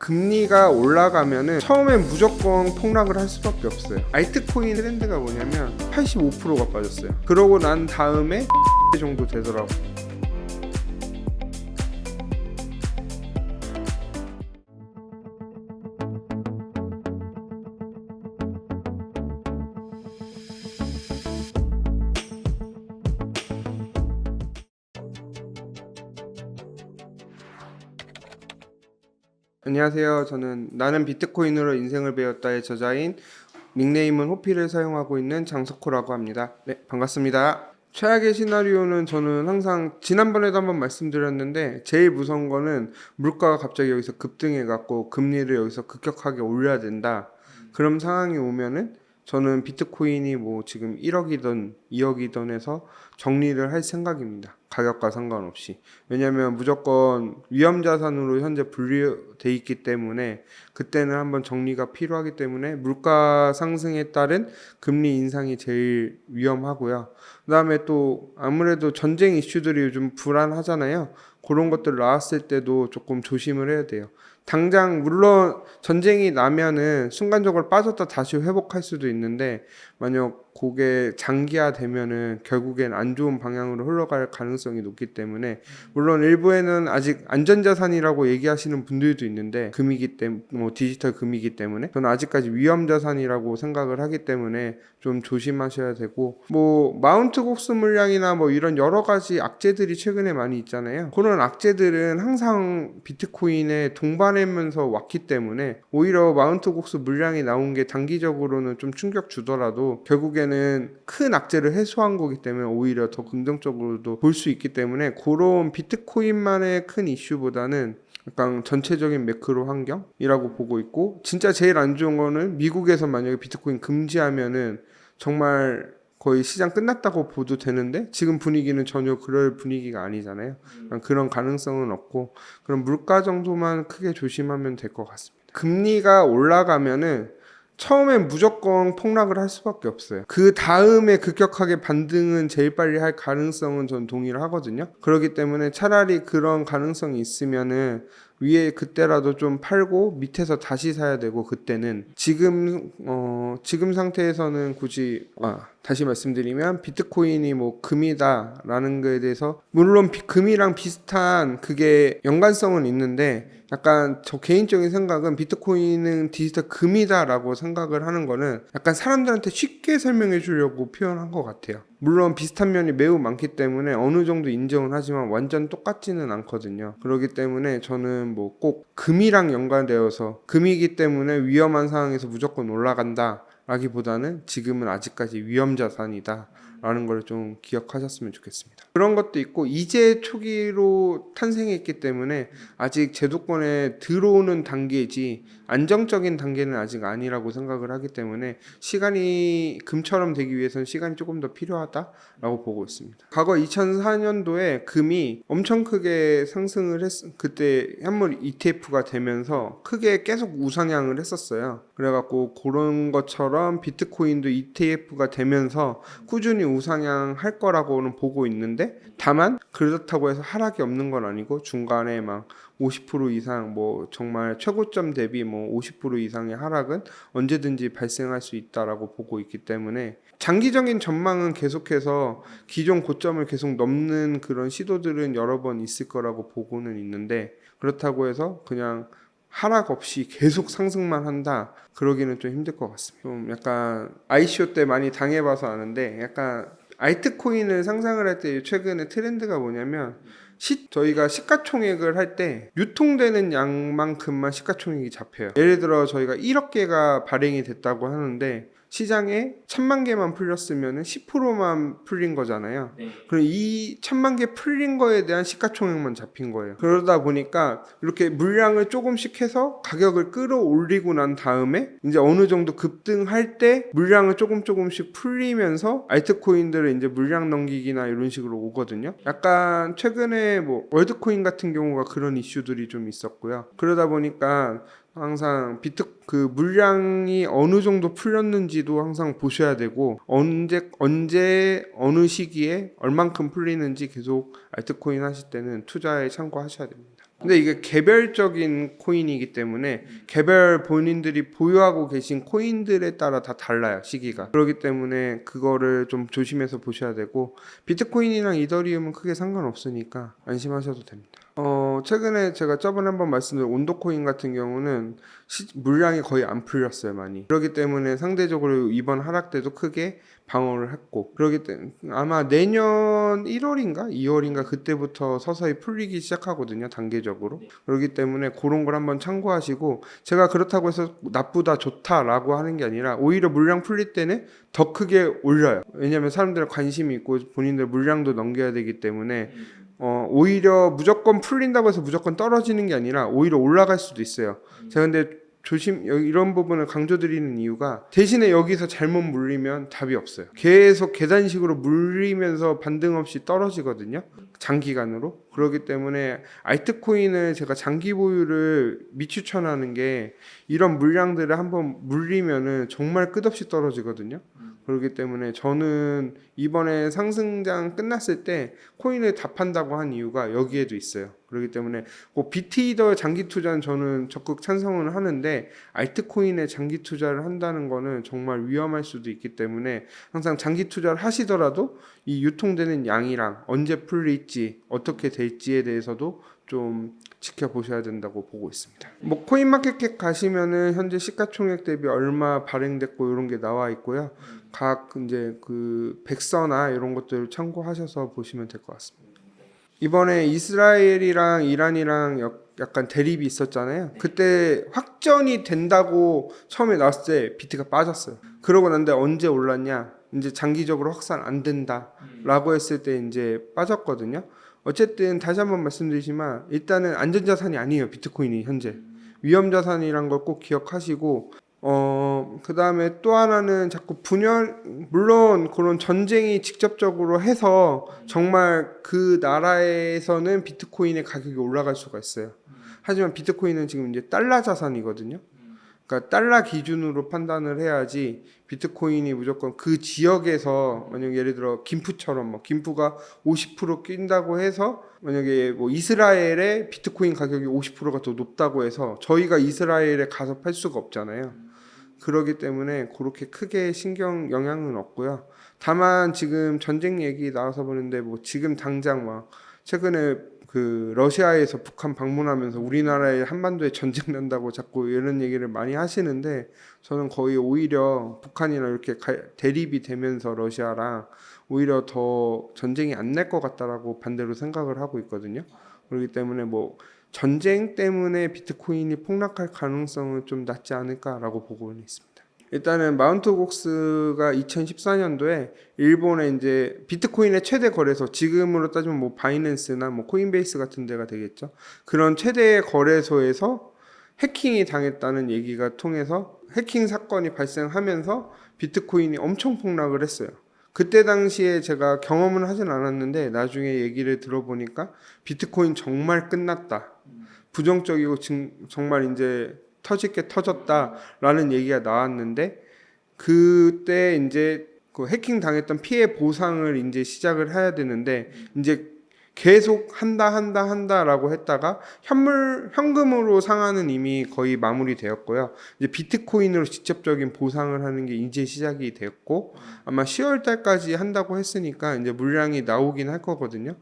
금리가 올라가면은 처음엔 무조건 폭락을 할 수밖에 없어요. 알트코인 트렌드가 뭐냐면 85%가 빠졌어요. 그러고 난 다음에 정도 되더라고. 안녕하세요. 저는 나는 비트코인으로 인생을 배웠다의 저자인 닉네임은 호피를 사용하고 있는 장석호라고 합니다. 네, 반갑습니다. 최악의 시나리오는 저는 항상 지난번에도 한번 말씀드렸는데 제일 무서운 거는 물가가 갑자기 여기서 급등해 갖고 금리를 여기서 급격하게 올려야 된다. 그런 상황이 오면은 저는 비트코인이 뭐 지금 1억이든 2억이든 해서 정리를 할 생각입니다. 가격과 상관없이. 왜냐하면 무조건 위험자산으로 현재 분류돼 있기 때문에 그때는 한번 정리가 필요하기 때문에 물가 상승에 따른 금리 인상이 제일 위험하고요. 그 다음에 또 아무래도 전쟁 이슈들이 요즘 불안하잖아요. 그런 것들 나왔을 때도 조금 조심을 해야 돼요. 당장 물론 전쟁이 나면은 순간적으로 빠졌다 다시 회복할 수도 있는데 만약 그게 장기화되면은 결국엔 안 좋은 방향으로 흘러갈 가능성이 높기 때문에 물론 일부에는 아직 안전자산이라고 얘기하시는 분들도 있는데 금이기 때문에 뭐 디지털 금이기 때문에 저는 아직까지 위험자산이라고 생각을 하기 때문에 좀 조심하셔야 되고 뭐 마운트 곡수 물량이나 뭐 이런 여러 가지 악재들이 최근에 많이 있잖아요. 그런 악재들은 항상 비트코인에 동반하면서 왔기 때문에 오히려 마운트 곡수 물량이 나온 게 단기적으로는 좀 충격 주더라도 결국에는 큰 악재를 해소한 거기 때문에 오히려 더 긍정적으로도 볼 수 있기 때문에 그런 비트코인만의 큰 이슈보다는 약간 전체적인 매크로 환경이라고 보고 있고 진짜 제일 안 좋은 거는 미국에서 만약에 비트코인 금지하면은 정말 거의 시장 끝났다고 보도 되는데 지금 분위기는 전혀 그럴 분위기가 아니잖아요. 그런 가능성은 없고 그럼 물가 정도만 크게 조심하면 될 것 같습니다. 금리가 올라가면은 처음엔 무조건 폭락을 할 수밖에 없어요. 그 다음에 급격하게 반등은 제일 빨리 할 가능성은 전 동의를 하거든요. 그렇기 때문에 차라리 그런 가능성이 있으면은 위에 그때라도 좀 팔고 밑에서 다시 사야 되고 그때는 지금 상태에서는 굳이 다시 말씀드리면 비트코인이 뭐 금이다라는 거에 대해서 물론 금이랑 비슷한 그게 연관성은 있는데 약간 저 개인적인 생각은 비트코인은 디지털 금이다라고 생각을 하는 거는 약간 사람들한테 쉽게 설명해 주려고 표현한 것 같아요. 물론 비슷한 면이 매우 많기 때문에 어느 정도 인정은 하지만 완전 똑같지는 않거든요. 그렇기 때문에 저는 뭐 꼭 금이랑 연관되어서 금이기 때문에 위험한 상황에서 무조건 올라간다 라기보다는 지금은 아직까지 위험자산이다 라는 걸 좀 기억하셨으면 좋겠습니다. 그런 것도 있고 이제 초기로 탄생했기 때문에 아직 제도권에 들어오는 단계이지 안정적인 단계는 아직 아니라고 생각을 하기 때문에 시간이 금처럼 되기 위해서는 시간이 조금 더 필요하다라고 보고 있습니다. 과거 2004년도에 금이 엄청 크게 상승을 그때 현물 ETF가 되면서 크게 계속 우상향을 했었어요. 그래갖고 그런 것처럼 비트코인도 ETF가 되면서 꾸준히 우상향할 거라고는 보고 있는데 다만 그렇다고 해서 하락이 없는 건 아니고 중간에 막 50% 이상 뭐 정말 최고점 대비 뭐 50% 이상의 하락은 언제든지 발생할 수 있다라고 보고 있기 때문에 장기적인 전망은 계속해서 기존 고점을 계속 넘는 그런 시도들은 여러 번 있을 거라고 보고는 있는데 그렇다고 해서 그냥 하락 없이 계속 상승만 한다 그러기는 좀 힘들 것 같습니다. 좀 약간 ICO 때 많이 당해봐서 아는데 약간 알트코인을 상상을 할 때 최근에 트렌드가 뭐냐면 저희가 시가총액을 할 때 유통되는 양만큼만 시가총액이 잡혀요. 예를 들어 저희가 1억 개가 발행이 됐다고 하는데 시장에 1000만 개만 풀렸으면 10%만 풀린 거잖아요. 네. 그럼 이 1000만 개 풀린 거에 대한 시가총액만 잡힌 거예요. 그러다 보니까 이렇게 물량을 조금씩 해서 가격을 끌어올리고 난 다음에 이제 어느 정도 급등할 때 물량을 조금씩 풀리면서 알트코인들을 이제 물량 넘기기나 이런 식으로 오거든요. 약간 최근에 뭐 월드코인 같은 경우가 그런 이슈들이 좀 있었고요. 그러다 보니까 항상 그 물량이 어느 정도 풀렸는지도 항상 보셔야 되고 언제 어느 시기에 얼만큼 풀리는지 계속 알트코인 하실 때는 투자에 참고하셔야 됩니다. 근데 이게 개별적인 코인이기 때문에 개별 본인들이 보유하고 계신 코인들에 따라 다 달라요, 시기가. 그렇기 때문에 그거를 좀 조심해서 보셔야 되고, 비트코인이랑 이더리움은 크게 상관없으니까 안심하셔도 됩니다. 최근에 제가 저번에 한번 말씀드린 온도코인 같은 경우는 물량이 거의 안 풀렸어요, 많이. 그렇기 때문에 상대적으로 이번 하락 때도 크게 방어를 했고, 그렇기 때문에 아마 내년 1월인가 2월인가 그때부터 서서히 풀리기 시작하거든요, 단계적으로. 그렇기 때문에 그런 걸 한번 참고하시고, 제가 그렇다고 해서 나쁘다 좋다라고 하는 게 아니라 오히려 물량 풀릴 때는 더 크게 올려요. 왜냐면 사람들의 관심이 있고 본인들 물량도 넘겨야 되기 때문에 오히려 무조건 풀린다고 해서 무조건 떨어지는 게 아니라 오히려 올라갈 수도 있어요. 제가 근데 이런 부분을 강조드리는 이유가, 대신에 여기서 잘못 물리면 답이 없어요. 계속 계단식으로 물리면서 반등 없이 떨어지거든요, 장기간으로. 그렇기 때문에 알트코인을 제가 장기 보유를 미추천하는 게, 이런 물량들을 한번 물리면은 정말 끝없이 떨어지거든요. 그렇기 때문에 저는 이번에 상승장 끝났을 때 코인을 다 판다고 한 이유가 여기에도 있어요. 그렇기 때문에 비트이더 장기 투자는 저는 적극 찬성을 하는데, 알트코인에 장기 투자를 한다는 거는 정말 위험할 수도 있기 때문에 항상 장기 투자를 하시더라도 이 유통되는 양이랑 언제 풀릴지 어떻게 될지에 대해서도 좀 지켜보셔야 된다고 보고 있습니다. 코인마켓캡 가시면은 현재 시가총액 대비 얼마 발행됐고 이런 게 나와 있고요. 각 이제 그 백서나 이런 것들을 참고하셔서 보시면 될 것 같습니다. 이번에 이스라엘이랑 이란이랑 약간 대립이 있었잖아요. 그때 확전이 된다고 처음에 나왔을 때 비트가 빠졌어요. 그러고 난데 언제 올랐냐? 이제 장기적으로 확산 안 된다라고 했을 때 이제 빠졌거든요. 어쨌든 다시 한번 말씀드리지만 일단은 안전자산이 아니에요, 비트코인이 현재. 위험자산이란 걸 꼭 기억하시고, 그 다음에 또 하나는 자꾸 물론 그런 전쟁이 직접적으로 해서 정말 그 나라에서는 비트코인의 가격이 올라갈 수가 있어요. 하지만 비트코인은 지금 이제 달러 자산이거든요. 그러니까 달러 기준으로 판단을 해야지, 비트코인이 무조건 그 지역에서, 만약 예를 들어 김프처럼 김프가 50% 낀다고 해서 만약에 이스라엘의 비트코인 가격이 50%가 더 높다고 해서 저희가 이스라엘에 가서 팔 수가 없잖아요. 그렇기 때문에 그렇게 크게 신경 영향은 없고요. 다만 지금 전쟁 얘기 나와서 보는데, 지금 당장 최근에 그 러시아에서 북한 방문하면서 우리나라에 한반도에 전쟁 난다고 자꾸 이런 얘기를 많이 하시는데, 저는 거의 오히려 북한이랑 이렇게 대립이 되면서 러시아랑 오히려 더 전쟁이 안 날 것 같다라고 반대로 생각을 하고 있거든요. 그렇기 때문에 전쟁 때문에 비트코인이 폭락할 가능성은 좀 낮지 않을까라고 보고는 있습니다. 일단은 마운트 곡스가 2014년도에 일본의 이제 비트코인의 최대 거래소, 지금으로 따지면 바이낸스나 코인베이스 같은 데가 되겠죠. 그런 최대 거래소에서 해킹이 당했다는 얘기가 통해서 해킹 사건이 발생하면서 비트코인이 엄청 폭락을 했어요. 그때 당시에 제가 경험은 하진 않았는데 나중에 얘기를 들어보니까 비트코인 정말 끝났다, 부정적이고 정말 이제 터질 게 터졌다라는 얘기가 나왔는데, 그때 이제 그 해킹 당했던 피해 보상을 이제 시작을 해야 되는데, 이제 계속 한다라고 했다가 현금으로 상환은 이미 거의 마무리되었고요. 이제 비트코인으로 직접적인 보상을 하는 게 이제 시작이 되었고, 아마 10월 달까지 한다고 했으니까 이제 물량이 나오긴 할 거거든요.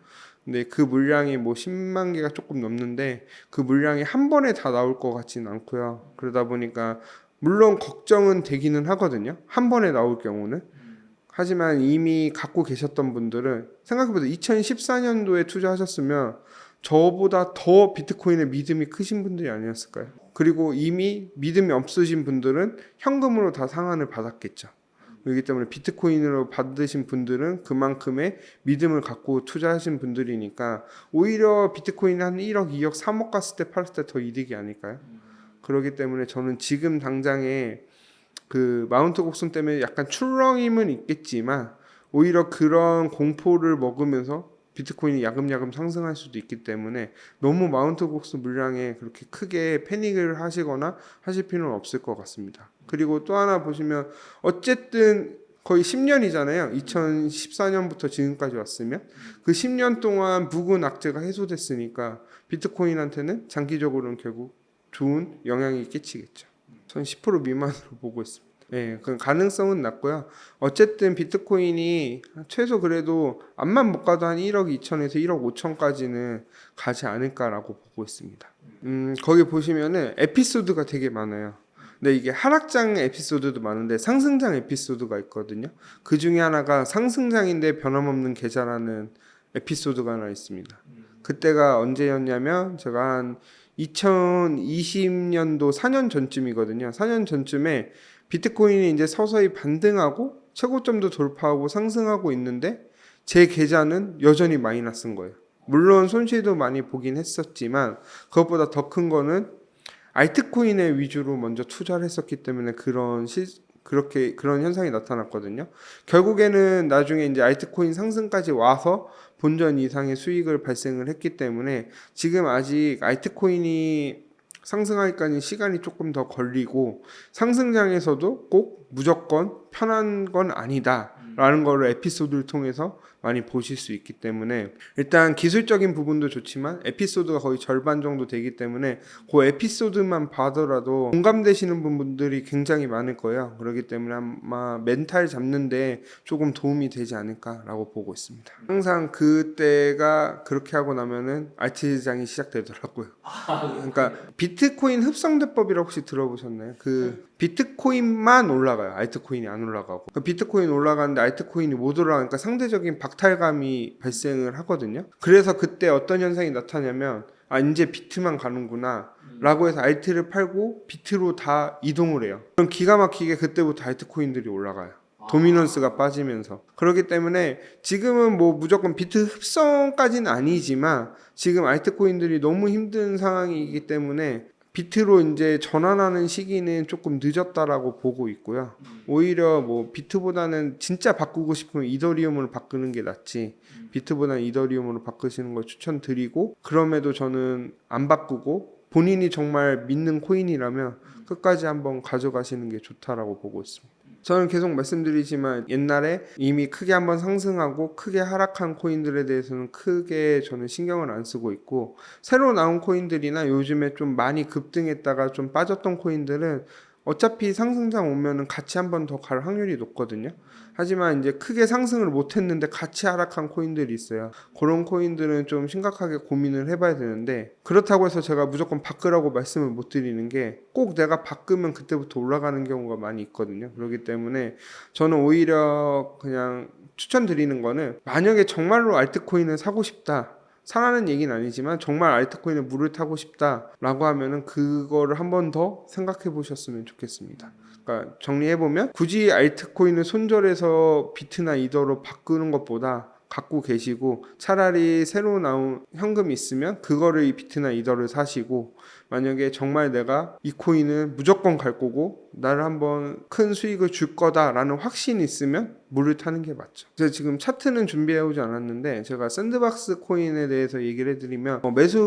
근데 그 물량이 10만 개가 조금 넘는데, 그 물량이 한 번에 다 나올 것 같지는 않고요. 그러다 보니까 물론 걱정은 되기는 하거든요, 한 번에 나올 경우는. 하지만 이미 갖고 계셨던 분들은 생각해보세요. 2014년도에 투자하셨으면 저보다 더 비트코인에 믿음이 크신 분들이 아니었을까요? 그리고 이미 믿음이 없으신 분들은 현금으로 다 상환을 받았겠죠. 그렇기 때문에 비트코인으로 받으신 분들은 그만큼의 믿음을 갖고 투자하신 분들이니까 오히려 비트코인이 한 1억, 2억, 3억 갔을 때 팔았을 때 더 이득이 아닐까요? 그렇기 때문에 저는 지금 당장에 그 마운트 곡선 때문에 약간 출렁임은 있겠지만 오히려 그런 공포를 먹으면서 비트코인이 야금야금 상승할 수도 있기 때문에 너무 마운트 곡선 물량에 그렇게 크게 패닉을 하시거나 하실 필요는 없을 것 같습니다. 그리고 또 하나 보시면, 어쨌든 거의 10년이잖아요. 2014년부터 지금까지 왔으면 그 10년 동안 묵은 악재가 해소됐으니까 비트코인한테는 장기적으로는 결국 좋은 영향이 끼치겠죠. 전 10% 미만으로 보고 있습니다. 네, 그 가능성은 낮고요. 어쨌든 비트코인이 최소 그래도 앞만 못 가도 한 1억 2천에서 1억 5천까지는 가지 않을까라고 보고 있습니다. 거기 보시면은 에피소드가 되게 많아요. 근데 이게 하락장 에피소드도 많은데 상승장 에피소드가 있거든요. 그 중에 하나가 상승장인데 변함없는 계좌라는 에피소드가 하나 있습니다. 그때가 언제였냐면 제가 한 2020년도 4년 전쯤이거든요. 4년 전쯤에 비트코인이 이제 서서히 반등하고 최고점도 돌파하고 상승하고 있는데 제 계좌는 여전히 마이너스인 거예요. 물론 손실도 많이 보긴 했었지만 그것보다 더 큰 거는 알트코인에 위주로 먼저 투자를 했었기 때문에 그런 현상이 나타났거든요. 결국에는 나중에 이제 알트코인 상승까지 와서 본전 이상의 수익을 발생을 했기 때문에 지금 아직 알트코인이 상승하기까지 시간이 조금 더 걸리고 상승장에서도 꼭 무조건 편한 건 아니다라는 거를 에피소드를 통해서 많이 보실 수 있기 때문에 일단 기술적인 부분도 좋지만 에피소드가 거의 절반 정도 되기 때문에 그 에피소드만 봐더라도 공감되시는 분들이 굉장히 많을 거예요. 그렇기 때문에 아마 멘탈 잡는데 조금 도움이 되지 않을까라고 보고 있습니다. 항상 그때가 그렇게 하고 나면은 알트장이 시작되더라고요. 그러니까 비트코인 흡성대법이라고 혹시 들어보셨나요? 그 비트코인만 올라가요. 알트코인이 안 올라가고. 비트코인 올라가는데 알트코인이 못 올라가니까 상대적인 박탈감이 발생을 하거든요. 그래서 그때 어떤 현상이 나타나냐면 이제 비트만 가는구나 라고 해서 알트를 팔고 비트로 다 이동을 해요. 그럼 기가 막히게 그때부터 알트코인들이 올라가요. 도미넌스가 빠지면서. 그렇기 때문에 지금은 뭐 무조건 비트 흡성까지는 아니지만 지금 알트코인들이 너무 힘든 상황이기 때문에 비트로 이제 전환하는 시기는 조금 늦었다라고 보고 있고요. 오히려 뭐 비트보다는 진짜 바꾸고 싶으면 이더리움으로 바꾸는 게 낫지. 비트보다는 이더리움으로 바꾸시는 걸 추천드리고 그럼에도 저는 안 바꾸고 본인이 정말 믿는 코인이라면 끝까지 한번 가져가시는 게 좋다라고 보고 있습니다. 저는 계속 말씀드리지만 옛날에 이미 크게 한번 상승하고 크게 하락한 코인들에 대해서는 크게 저는 신경을 안 쓰고 있고 새로 나온 코인들이나 요즘에 좀 많이 급등했다가 좀 빠졌던 코인들은 어차피 상승장 오면은 같이 한 번 더 갈 확률이 높거든요. 하지만 이제 크게 상승을 못 했는데 같이 하락한 코인들이 있어요. 그런 코인들은 좀 심각하게 고민을 해봐야 되는데 그렇다고 해서 제가 무조건 바꾸라고 말씀을 못 드리는 게 꼭 내가 바꾸면 그때부터 올라가는 경우가 많이 있거든요. 그렇기 때문에 저는 오히려 그냥 추천드리는 거는 만약에 정말로 알트코인을 사고 싶다. 사라는 얘기는 아니지만 정말 알트코인에 물을 타고 싶다라고 하면은 그거를 한 번 더 생각해 보셨으면 좋겠습니다. 그러니까 정리해보면 굳이 알트코인을 손절해서 비트나 이더로 바꾸는 것보다 갖고 계시고 차라리 새로 나온 현금이 있으면 그거를 이 비트나 이더를 사시고 만약에 정말 내가 이 코인은 무조건 갈 거고 나를 한번 큰 수익을 줄 거다라는 확신이 있으면 물을 타는 게 맞죠. 제가 지금 차트는 준비해 오지 않았는데 제가 샌드박스 코인에 대해서 얘기를 해드리면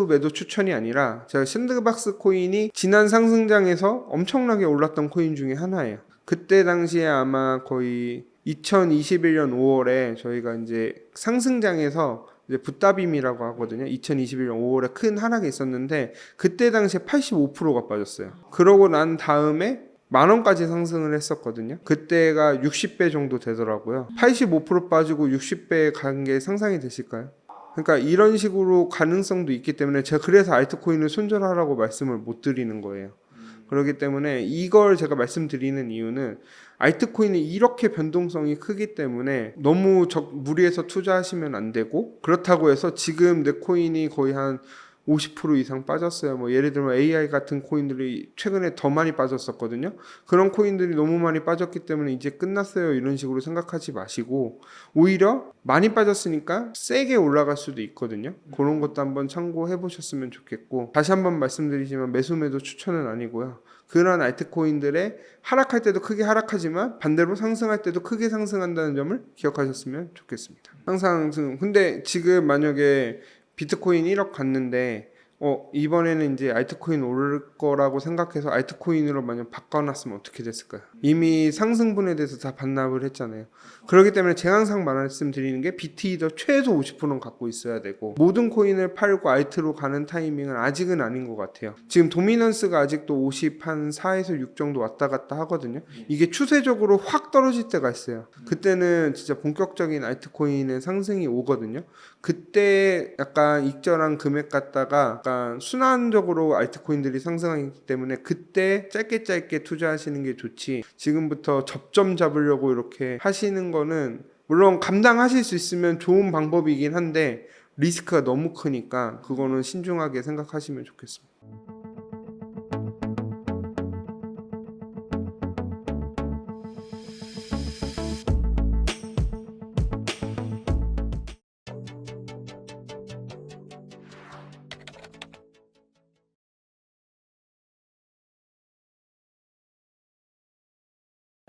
매도 추천이 아니라 제가 샌드박스 코인이 지난 상승장에서 엄청나게 올랐던 코인 중에 하나예요. 그때 당시에 아마 거의 2021년 5월에 저희가 이제 상승장에서 이제 붓다빔이라고 하거든요. 2021년 5월에 큰 하락이 있었는데 그때 당시에 85%가 빠졌어요. 그러고 난 다음에 10,000원까지 상승을 했었거든요. 그때가 60배 정도 되더라고요. 85% 빠지고 60배 간 게 상상이 되실까요? 그러니까 이런 식으로 가능성도 있기 때문에 제가 그래서 알트코인을 손절하라고 말씀을 못 드리는 거예요. 그렇기 때문에 이걸 제가 말씀드리는 이유는 알트코인이 이렇게 변동성이 크기 때문에 너무 무리해서 투자하시면 안 되고 그렇다고 해서 지금 내 코인이 거의 한 50% 이상 빠졌어요. 뭐 예를 들면 AI 같은 코인들이 최근에 더 많이 빠졌었거든요. 그런 코인들이 너무 많이 빠졌기 때문에 이제 끝났어요. 이런 식으로 생각하지 마시고 오히려 많이 빠졌으니까 세게 올라갈 수도 있거든요. 그런 것도 한번 참고해 보셨으면 좋겠고 다시 한번 말씀드리지만 매도 추천은 아니고요. 그런 알트코인들의 하락할 때도 크게 하락하지만 반대로 상승할 때도 크게 상승한다는 점을 기억하셨으면 좋겠습니다. 항상 근데 지금 만약에 비트코인 1억 갔는데 이번에는 이제 알트코인 오를 거라고 생각해서 알트코인으로 만약 바꿔놨으면 어떻게 됐을까요? 이미 상승분에 대해서 다 반납을 했잖아요. 그렇기 때문에 제가 항상 말씀드리는 게 비트이더 최소 50%는 갖고 있어야 되고, 모든 코인을 팔고 알트로 가는 타이밍은 아직은 아닌 것 같아요. 지금 도미넌스가 아직도 50 한 4에서 6 정도 왔다 갔다 하거든요. 이게 추세적으로 확 떨어질 때가 있어요. 그때는 진짜 본격적인 알트코인의 상승이 오거든요. 그때 약간 익절한 금액 갖다가 약간 순환적으로 알트코인들이 상승하기 때문에 그때 짧게 투자하시는 게 좋지, 지금부터 접점 잡으려고 이렇게 하시는 거는 물론 감당하실 수 있으면 좋은 방법이긴 한데 리스크가 너무 크니까 그거는 신중하게 생각하시면 좋겠습니다.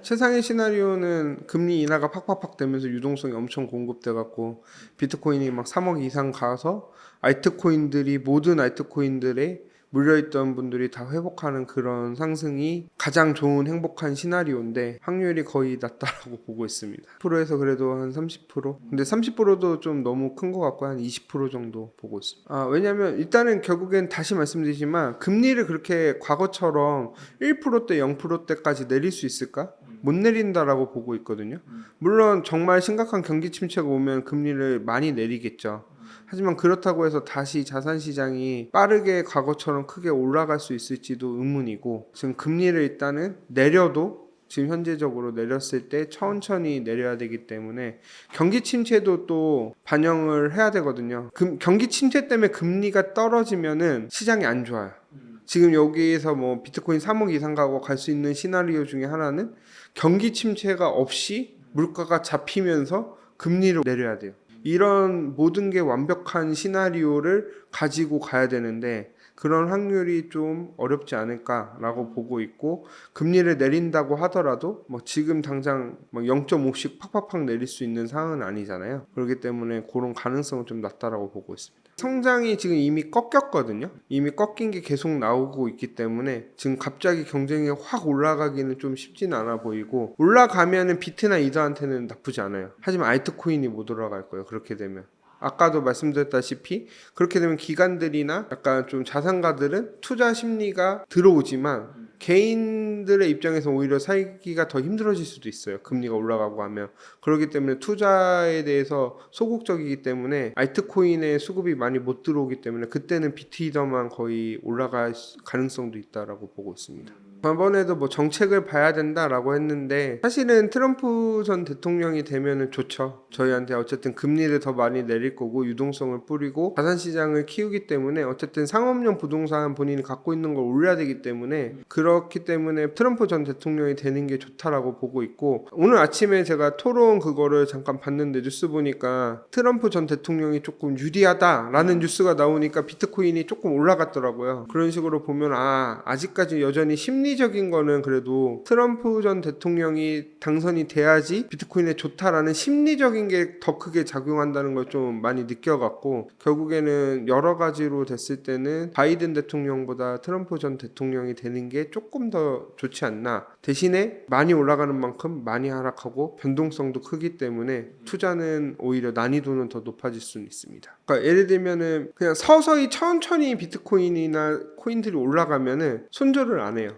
최상의 시나리오는 금리 인하가 팍팍팍 되면서 유동성이 엄청 공급돼 갖고 비트코인이 막 3억 이상 가서 모든 알트코인들에 물려있던 분들이 다 회복하는 그런 상승이 가장 좋은 행복한 시나리오인데 확률이 거의 낮다라고 보고 있습니다. 10%에서 그래도 한 30%? 근데 30%도 좀 너무 큰 것 같고 한 20% 정도 보고 있습니다. 왜냐면 일단은 결국엔 다시 말씀드리지만 금리를 그렇게 과거처럼 1%대 0%대까지 내릴 수 있을까? 못 내린다라고 보고 있거든요. 물론 정말 심각한 경기 침체가 오면 금리를 많이 내리겠죠. 하지만 그렇다고 해서 다시 자산 시장이 빠르게 과거처럼 크게 올라갈 수 있을지도 의문이고, 지금 금리를 일단은 내려도 지금 현재적으로 내렸을 때 천천히 내려야 되기 때문에 경기 침체도 또 반영을 해야 되거든요. 경기 침체 때문에 금리가 떨어지면은 시장이 안 좋아요. 지금 여기에서 뭐 비트코인 3억 이상 가고 갈 수 있는 시나리오 중에 하나는 경기 침체가 없이 물가가 잡히면서 금리를 내려야 돼요. 이런 모든 게 완벽한 시나리오를 가지고 가야 되는데 그런 확률이 좀 어렵지 않을까라고 보고 있고, 금리를 내린다고 하더라도 뭐 지금 당장 뭐 0.5씩 팍팍팍 내릴 수 있는 상황은 아니잖아요. 그렇기 때문에 그런 가능성은 좀 낮다라고 보고 있습니다. 성장이 지금 이미 꺾였거든요. 이미 꺾인 게 계속 나오고 있기 때문에 지금 갑자기 경쟁이 확 올라가기는 좀 쉽진 않아 보이고, 올라가면은 비트나 이더한테는 나쁘지 않아요. 하지만 알트코인이 못 올라갈 거예요. 그렇게 되면 아까도 말씀드렸다시피 그렇게 되면 기관들이나 약간 좀 자산가들은 투자 심리가 들어오지만 개인들의 입장에서 오히려 살기가 더 힘들어질 수도 있어요. 금리가 올라가고 하면. 그렇기 때문에 투자에 대해서 소극적이기 때문에 알트코인에 수급이 많이 못 들어오기 때문에 그때는 비트이더만 거의 올라갈 가능성도 있다라고 보고 있습니다. 이번에도 뭐 정책을 봐야 된다라고 했는데 사실은 트럼프 전 대통령이 되면은 좋죠. 저희한테 어쨌든 금리를 더 많이 내릴 거고 유동성을 뿌리고 자산시장을 키우기 때문에 어쨌든 상업용 부동산 본인이 갖고 있는 걸 올려야 되기 때문에, 그렇기 때문에 트럼프 전 대통령이 되는 게 좋다라고 보고 있고, 오늘 아침에 제가 토론 그거를 잠깐 봤는데 뉴스 보니까 트럼프 전 대통령이 조금 유리하다라는 뉴스가 나오니까 비트코인이 조금 올라갔더라고요. 그런 식으로 보면 아직까지 여전히 심리적인 거는 그래도 트럼프 전 대통령이 당선이 돼야지 비트코인에 좋다라는 심리적인 게 더 크게 작용한다는 걸 좀 많이 느껴갖고, 결국에는 여러 가지로 됐을 때는 바이든 대통령보다 트럼프 전 대통령이 되는 게 조금 더 좋지 않나. 대신에 많이 올라가는 만큼 많이 하락하고 변동성도 크기 때문에 투자는 오히려 난이도는 더 높아질 수는 있습니다. 그러니까 예를 들면은 그냥 서서히 천천히 비트코인이나 코인들이 올라가면은 손절을 안 해요.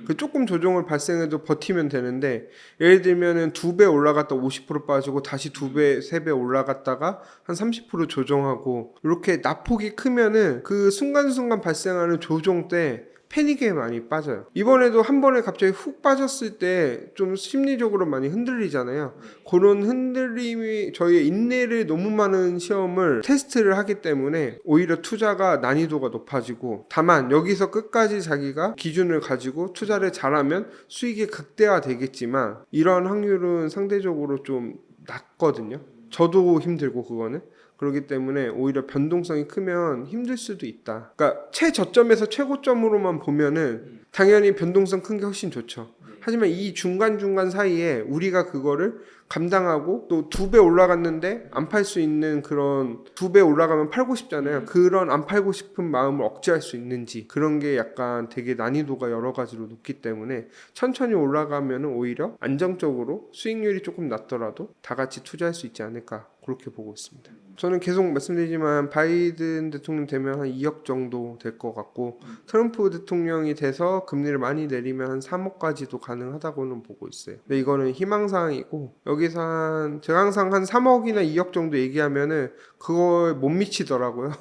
그 조금 조정을 발생해도 버티면 되는데, 예를 들면은 2배 올라갔다 50% 빠지고 다시 2배, 3배 올라갔다가 한 30% 조정하고, 이렇게 낙폭이 크면은 그 순간순간 발생하는 조정 때 패닉에 많이 빠져요. 이번에도 한 번에 갑자기 훅 빠졌을 때 좀 심리적으로 많이 흔들리잖아요. 그런 흔들림이 저희의 인내를 너무 많은 시험을 테스트를 하기 때문에 오히려 투자가 난이도가 높아지고, 다만 여기서 끝까지 자기가 기준을 가지고 투자를 잘하면 수익이 극대화 되겠지만 이런 확률은 상대적으로 좀 낮거든요. 저도 힘들고 그거는. 그렇기 때문에 오히려 변동성이 크면 힘들 수도 있다. 그러니까 최저점에서 최고점으로만 보면은 당연히 변동성 큰 게 훨씬 좋죠. 하지만 이 중간중간 사이에 우리가 그거를 감당하고 또 2배 올라갔는데 안 팔 수 있는 그런 2배 올라가면 팔고 싶잖아요. 그런 안 팔고 싶은 마음을 억제할 수 있는지 그런 게 약간 되게 난이도가 여러 가지로 높기 때문에 천천히 올라가면 오히려 안정적으로 수익률이 조금 낮더라도 다 같이 투자할 수 있지 않을까 그렇게 보고 있습니다. 저는 계속 말씀드리지만 바이든 대통령 되면 한 2억 정도 될 것 같고 트럼프 대통령이 돼서 금리를 많이 내리면 한 3억까지도 가능하다고는 보고 있어요. 근데 이거는 희망사항이고 여기서 제가 항상 한 3억이나 2억 정도 얘기하면은 그걸 못 미치더라고요.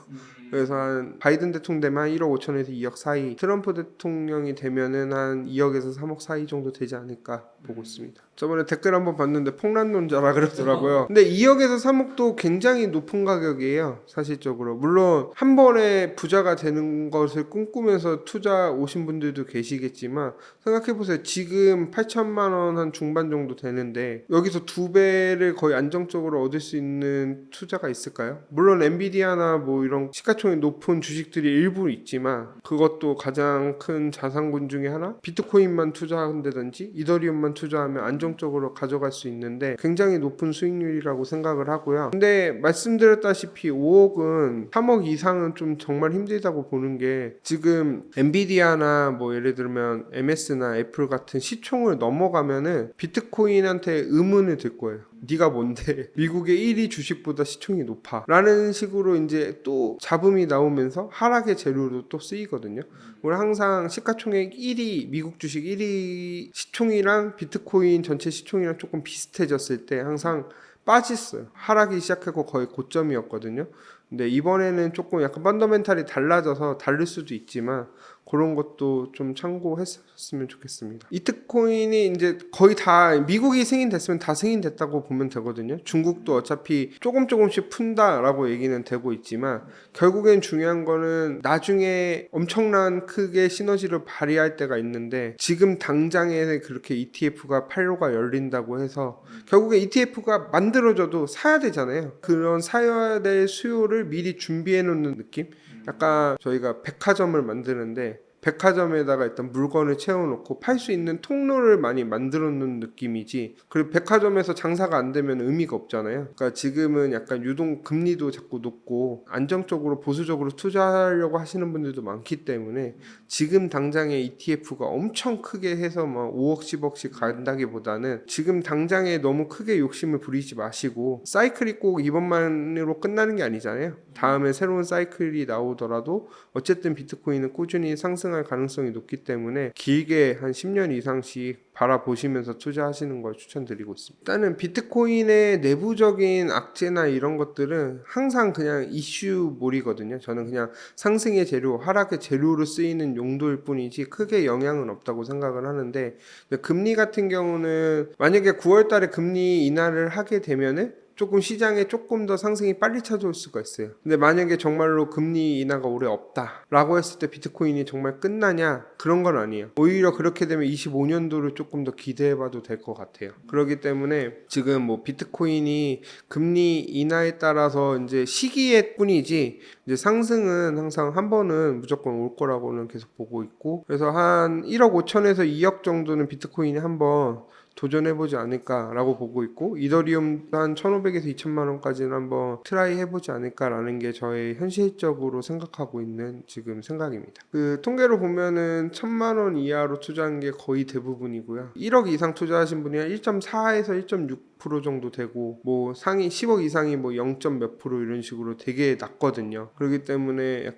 그래서 한 바이든 대통령 되면 한 1억 5천에서 2억 사이, 트럼프 대통령이 되면은 한 2억에서 3억 사이 정도 되지 않을까 보고 있습니다. 저번에 댓글 한번 봤는데 폭락론자라 그러더라고요. 근데 2억에서 3억도 굉장히 높은 가격이에요. 사실적으로. 물론 한 번에 부자가 되는 것을 꿈꾸면서 투자 오신 분들도 계시겠지만 생각해보세요. 지금 8천만 원 한 중반 정도 되는데 여기서 2배를 거의 안정적으로 얻을 수 있는 투자가 있을까요? 물론 엔비디아나 뭐 이런 시가총액 높은 주식들이 일부 있지만 그것도 가장 큰 자산군 중에 하나? 비트코인만 투자한다든지 이더리움만 투자하면 안정적으로 가져갈 수 있는데 굉장히 높은 수익률이라고 생각을 하고요. 근데 말씀드렸다시피 5억은 3억 이상은 좀 정말 힘들다고 보는 게 지금 엔비디아나 뭐 예를 들면 MS나 애플 같은 시총을 넘어가면은 비트코인한테 의문을 들 거예요. 네가 뭔데 미국의 1위 주식보다 시총이 높아 라는 식으로 이제 또 잡음이 나오면서 하락의 재료로 또 쓰이거든요. 우리 항상 시가총액 1위 미국 주식 1위 시총이랑 비트코인 전체 시총이랑 조금 비슷해졌을 때 항상 빠졌어요. 하락이 시작하고 거의 고점이었거든요. 근데 이번에는 조금 약간 펀더멘탈이 달라져서 다를 수도 있지만 그런 것도 좀 참고했으면 좋겠습니다. 이트코인이 이제 거의 다 미국이 승인됐으면 다 승인됐다고 보면 되거든요. 중국도 어차피 조금씩 푼다라고 얘기는 되고 있지만 결국엔 중요한 거는 나중에 엄청난 크게 시너지를 발휘할 때가 있는데 지금 당장에 그렇게 ETF가 판로가 열린다고 해서 결국에 ETF가 만들어져도 사야 되잖아요. 그런 사야 될 수요를 미리 준비해 놓는 느낌? 약간 저희가 백화점을 만드는데 백화점에다가 일단 물건을 채워놓고 팔 수 있는 통로를 많이 만들어 놓는 느낌이지 그리고 백화점에서 장사가 안 되면 의미가 없잖아요. 그러니까 지금은 약간 유동 금리도 자꾸 높고 안정적으로 보수적으로 투자하려고 하시는 분들도 많기 때문에 지금 당장에 ETF가 엄청 크게 해서 막 5억 10억씩 간다기보다는 지금 당장에 너무 크게 욕심을 부리지 마시고 사이클이 꼭 이번만으로 끝나는 게 아니잖아요. 다음에 새로운 사이클이 나오더라도 어쨌든 비트코인은 꾸준히 상승할 가능성이 높기 때문에 길게 한 10년 이상씩 바라보시면서 투자하시는 걸 추천드리고 있습니다. 일단은 비트코인의 내부적인 악재나 이런 것들은 항상 그냥 이슈몰이거든요. 저는 그냥 상승의 재료, 하락의 재료로 쓰이는 용도일 뿐이지 크게 영향은 없다고 생각을 하는데 금리 같은 경우는 만약에 9월 달에 금리 인하를 하게 되면은 조금 시장에 조금 더 상승이 빨리 찾아올 수가 있어요. 근데 만약에 정말로 금리 인하가 올해 없다 라고 했을 때 비트코인이 정말 끝나냐? 그런 건 아니에요. 오히려 그렇게 되면 25년도를 조금 더 기대해봐도 될 것 같아요. 그렇기 때문에 지금 뭐 비트코인이 금리 인하에 따라서 이제 시기에 뿐이지 이제 상승은 항상 한 번은 무조건 올 거라고는 계속 보고 있고 그래서 한 1억 5천에서 2억 정도는 비트코인이 한번 도전해보지 않을까라고 보고 있고 이더리움 한 1,500에서 2천만 원까지는 한번 트라이 해보지 않을까라는 게 저의 현실적으로 생각하고 있는 지금 생각입니다. 그 통계로 보면은 1,000만 원 이하로 투자한 게 거의 대부분이고요. 1억 이상 투자하신 분이 한 1.4에서 1.6% 정도 되고 뭐 상위 10억 이상이 뭐 0. 몇 프로 이런 식으로 되게 낮거든요. 그렇기 때문에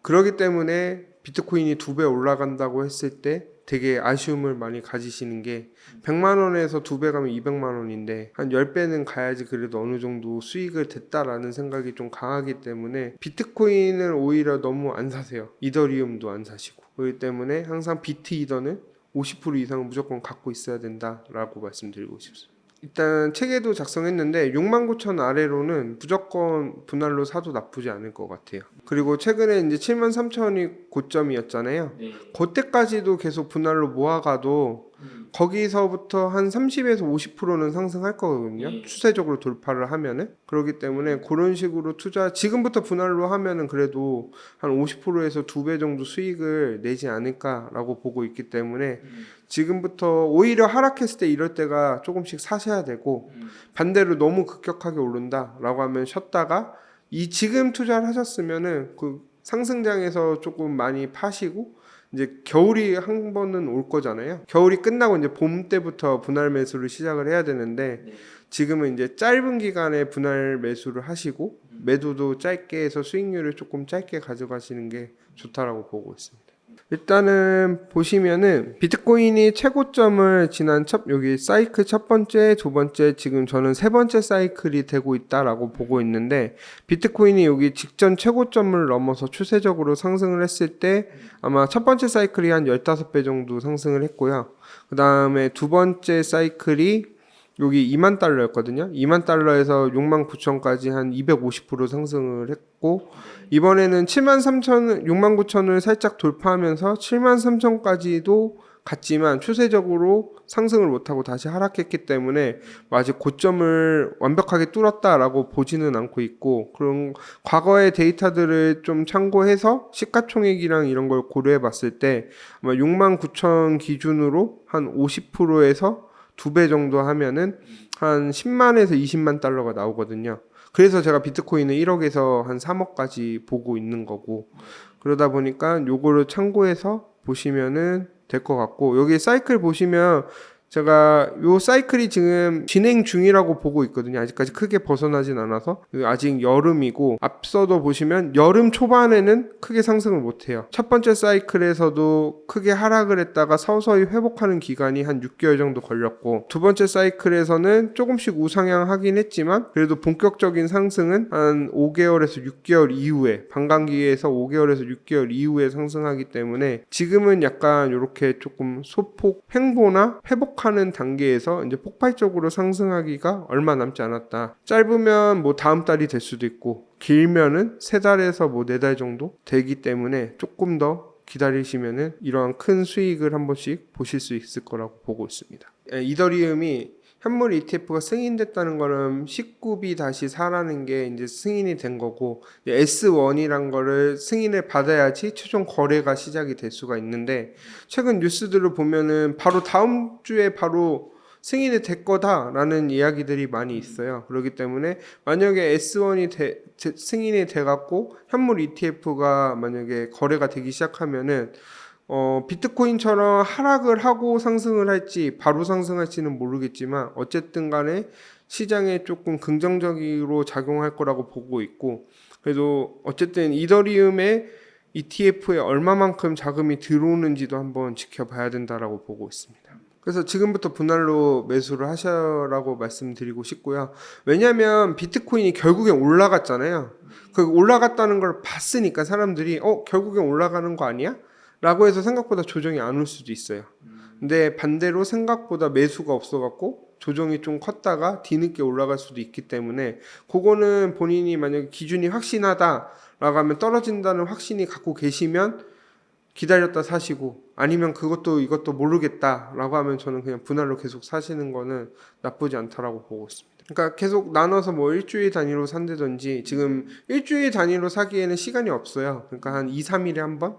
그러기 때문에 비트코인이 2배 올라간다고 했을 때 되게 아쉬움을 많이 가지시는 게 100만 원에서 2배 가면 200만 원인데 한 10배는 가야지 그래도 어느 정도 수익을 됐다라는 생각이 좀 강하기 때문에 비트코인을 오히려 너무 안 사세요. 이더리움도 안 사시고 그렇기 때문에 항상 비트 이더는 50% 이상은 무조건 갖고 있어야 된다라고 말씀드리고 싶습니다. 일단 체계도 작성했는데 69,000 아래로는 무조건 분할로 사도 나쁘지 않을 것 같아요. 그리고 최근에 이제 73,000이 고점이었잖아요. 그때까지도 계속 분할로 모아가도 거기서부터 한 30에서 50%는 상승할 거거든요. 추세적으로 돌파를 하면은. 그렇기 때문에 그런 식으로 지금부터 분할로 하면은 그래도 한 50%에서 2배 정도 수익을 내지 않을까라고 보고 있기 때문에 지금부터 오히려 하락했을 때 이럴 때가 조금씩 사셔야 되고, 반대로 너무 급격하게 오른다라고 하면 쉬었다가 지금 투자를 하셨으면은 그 상승장에서 조금 많이 파시고, 이제 겨울이 한 번은 올 거잖아요. 겨울이 끝나고 이제 봄 때부터 분할 매수를 시작을 해야 되는데, 지금은 이제 짧은 기간에 분할 매수를 하시고 매도도 짧게 해서 수익률을 조금 짧게 가져가시는 게 좋다라고 보고 있습니다. 일단은 보시면은 비트코인이 최고점을 지난 여기 사이클 첫 번째, 두 번째, 지금 저는 세 번째 사이클이 되고 있다라고 보고 있는데, 비트코인이 여기 직전 최고점을 넘어서 추세적으로 상승을 했을 때 아마 첫 번째 사이클이 한 15배 정도 상승을 했고요. 그 다음에 두 번째 사이클이 여기 2만 달러였거든요. 2만 달러에서 6만 9천까지 한 250% 상승을 했고, 이번에는 7만 3천, 6만 9천을 살짝 돌파하면서 7만 3천까지도 갔지만 추세적으로 상승을 못하고 다시 하락했기 때문에 아직 고점을 완벽하게 뚫었다라고 보지는 않고 있고, 그런 과거의 데이터들을 좀 참고해서 시가총액이랑 이런 걸 고려해 봤을 때 아마 6만 9천 기준으로 한 50%에서 2배 정도 하면은 한 10만에서 20만 달러가 나오거든요. 그래서 제가 비트코인을 1억에서 한 3억까지 보고 있는 거고, 그러다 보니까 요거를 참고해서 보시면은 될 것 같고, 여기 사이클 보시면 제가 요 사이클이 지금 진행 중이라고 보고 있거든요. 아직까지 크게 벗어나진 않아서. 아직 여름이고, 앞서도 보시면 여름 초반에는 크게 상승을 못해요. 첫 번째 사이클에서도 크게 하락을 했다가 서서히 회복하는 기간이 한 6개월 정도 걸렸고, 두 번째 사이클에서는 조금씩 우상향 하긴 했지만 그래도 본격적인 상승은 한 5개월에서 6개월 이후에, 반감기에서 5개월에서 6개월 이후에 상승하기 때문에 지금은 약간 이렇게 조금 소폭 횡보나 회복하는 단계에서 이제 폭발적으로 상승하기가 얼마 남지 않았다. 짧으면 뭐 다음 달이 될 수도 있고, 길면은 3달에서 뭐 4달 정도 되기 때문에 조금 더 기다리시면은 이러한 큰 수익을 한 번씩 보실 수 있을 거라고 보고 있습니다. 이더리움이 현물 ETF가 승인됐다는 거는 19비 다시 4라는 게 이제 승인이 된 거고, S1이란 거를 승인을 받아야지 최종 거래가 시작이 될 수가 있는데, 최근 뉴스들을 보면은 바로 다음 주에 바로 승인이 될 거다라는 이야기들이 많이 있어요. 그렇기 때문에 만약에 S1이 승인이 돼갖고 현물 ETF가 만약에 거래가 되기 시작하면은 비트코인처럼 하락을 하고 상승을 할지 바로 상승할지는 모르겠지만 어쨌든 간에 시장에 조금 긍정적으로 작용할 거라고 보고 있고, 그래도 어쨌든 이더리움의 ETF에 얼마만큼 자금이 들어오는지도 한번 지켜봐야 된다라고 보고 있습니다. 그래서 지금부터 분할로 매수를 하셔라고 말씀드리고 싶고요. 왜냐하면 비트코인이 결국엔 올라갔잖아요. 그 올라갔다는 걸 봤으니까 사람들이 결국엔 올라가는 거 아니야? 라고 해서 생각보다 조정이 안 올 수도 있어요. 근데 반대로 생각보다 매수가 없어갖고 조정이 좀 컸다가 뒤늦게 올라갈 수도 있기 때문에, 그거는 본인이 만약에 기준이 확신하다라고 하면, 떨어진다는 확신이 갖고 계시면 기다렸다 사시고, 아니면 그것도 이것도 모르겠다라고 하면 저는 그냥 분할로 계속 사시는 거는 나쁘지 않다라고 보고 있습니다. 그러니까 계속 나눠서 뭐 일주일 단위로 산다든지, 지금 일주일 단위로 사기에는 시간이 없어요. 그러니까 한 2, 3일에 한 번?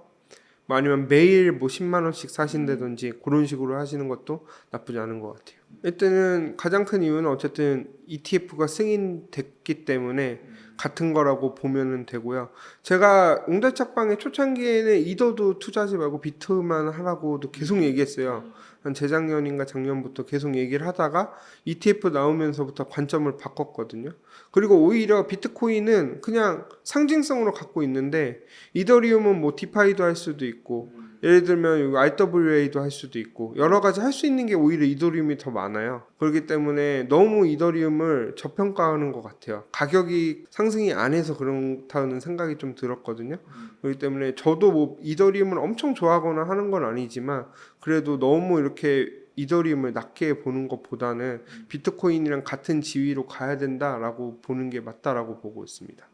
뭐 아니면 매일 뭐 10만 원씩 사신다든지 그런 식으로 하시는 것도 나쁘지 않은 것 같아요. 일단은 가장 큰 이유는 어쨌든 ETF가 승인됐기 때문에 같은 거라고 보면 되고요. 제가 웅달짝방의 초창기에는 이더도 투자하지 말고 비트만 하라고도 계속 얘기했어요. 한 재작년인가 작년부터 계속 얘기를 하다가 ETF 나오면서부터 관점을 바꿨거든요. 그리고 오히려 비트코인은 그냥 상징성으로 갖고 있는데, 이더리움은 뭐 디파이도 할 수도 있고, 예를 들면 RWA도 할 수도 있고, 여러 가지 할 수 있는 게 오히려 이더리움이 더 많아요. 그렇기 때문에 너무 이더리움을 저평가하는 것 같아요. 가격이 상승이 안 해서 그렇다는 생각이 좀 들었거든요. 그렇기 때문에 저도 뭐 이더리움을 엄청 좋아하거나 하는 건 아니지만, 그래도 너무 이렇게 이더리움을 낮게 보는 것보다는 비트코인이랑 같은 지위로 가야 된다라고 보는 게 맞다라고 보고 있습니다.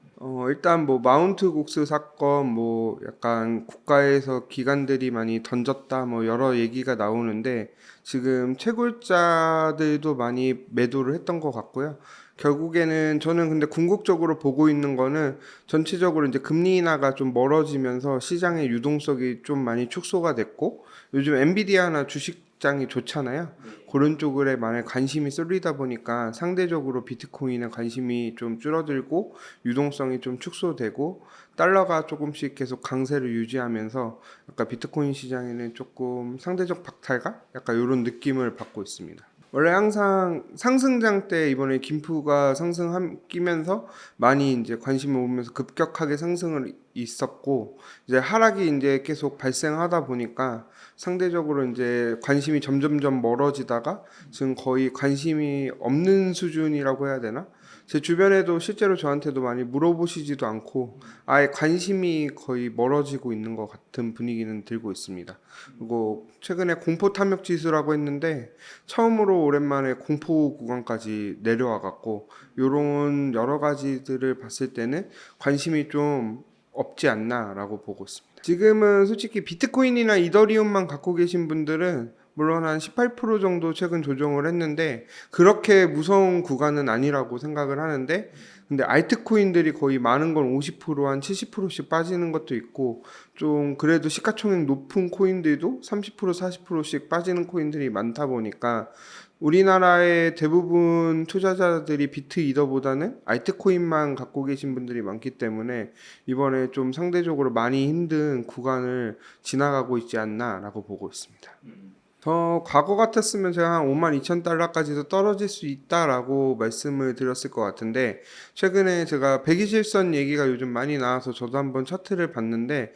일단 뭐 마운트 곡스 사건 뭐 약간 국가에서 기관들이 많이 던졌다 뭐 여러 얘기가 나오는데 지금 채굴자들도 많이 매도를 했던 것 같고요. 결국에는 저는 근데 궁극적으로 보고 있는 거는 전체적으로 이제 금리 인하가 좀 멀어지면서 시장의 유동성이 좀 많이 축소가 됐고 요즘 엔비디아나 주식장이 좋잖아요. 그런 쪽에 만약 관심이 쏠리다 보니까 상대적으로 비트코인에 관심이 좀 줄어들고 유동성이 좀 축소되고 달러가 조금씩 계속 강세를 유지하면서 약간 비트코인 시장에는 조금 상대적 박탈감? 약간 이런 느낌을 받고 있습니다. 원래 항상 상승장 때 이번에 김프가 상승하면서 많이 이제 관심을 모으면서 급격하게 상승을 있었고 이제 하락이 이제 계속 발생하다 보니까 상대적으로 이제 관심이 점점점 멀어지다가 지금 거의 관심이 없는 수준이라고 해야 되나? 제 주변에도 실제로 저한테도 많이 물어보시지도 않고 아예 관심이 거의 멀어지고 있는 것 같은 분위기는 들고 있습니다. 그리고 최근에 공포 탐욕 지수라고 했는데 처음으로 오랜만에 공포 구간까지 내려와 갖고 요런 여러 가지들을 봤을 때는 관심이 좀 없지 않나라고 보고 있습니다. 지금은 솔직히 비트코인이나 이더리움만 갖고 계신 분들은 물론 한 18% 정도 최근 조정을 했는데 그렇게 무서운 구간은 아니라고 생각을 하는데 근데 알트코인들이 거의 많은 건 50%한 70%씩 빠지는 것도 있고 좀 그래도 시가총액 높은 코인들도 30% 40%씩 빠지는 코인들이 많다 보니까 우리나라의 대부분 투자자들이 비트 이더보다는 알트코인만 갖고 계신 분들이 많기 때문에 이번에 좀 상대적으로 많이 힘든 구간을 지나가고 있지 않나라고 보고 있습니다. 더 과거 같았으면 제가 한 52,000달러까지도 떨어질 수 있다라고 말씀을 드렸을 것 같은데 최근에 제가 120선 얘기가 요즘 많이 나와서 저도 한번 차트를 봤는데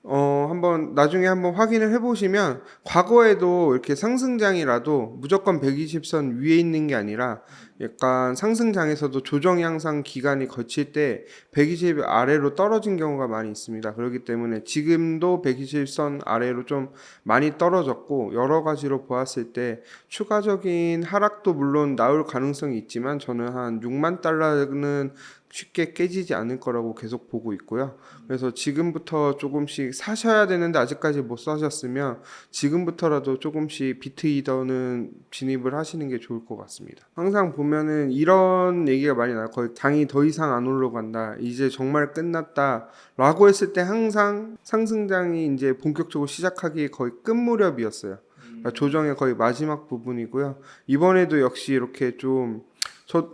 한번 나중에 한번 확인을 해보시면 과거에도 이렇게 상승장이라도 무조건 120선 위에 있는 게 아니라 약간 상승장에서도 조정 양상 기간이 거칠 때 120 아래로 떨어진 경우가 많이 있습니다. 그렇기 때문에 지금도 120선 아래로 좀 많이 떨어졌고 여러 가지로 보았을 때 추가적인 하락도 물론 나올 가능성이 있지만 저는 한 6만 달러는 쉽게 깨지지 않을 거라고 계속 보고 있고요. 그래서 지금부터 조금씩 사셔야 되는데 아직까지 못 사셨으면 지금부터라도 조금씩 비트이더는 진입을 하시는 게 좋을 것 같습니다. 항상 보면은 이런 얘기가 많이 나요. 거의 장이 더 이상 안 올라간다. 이제 정말 끝났다. 라고 했을 때 항상 상승장이 이제 본격적으로 시작하기 거의 끝 무렵이었어요. 그러니까 조정의 거의 마지막 부분이고요. 이번에도 역시 이렇게 좀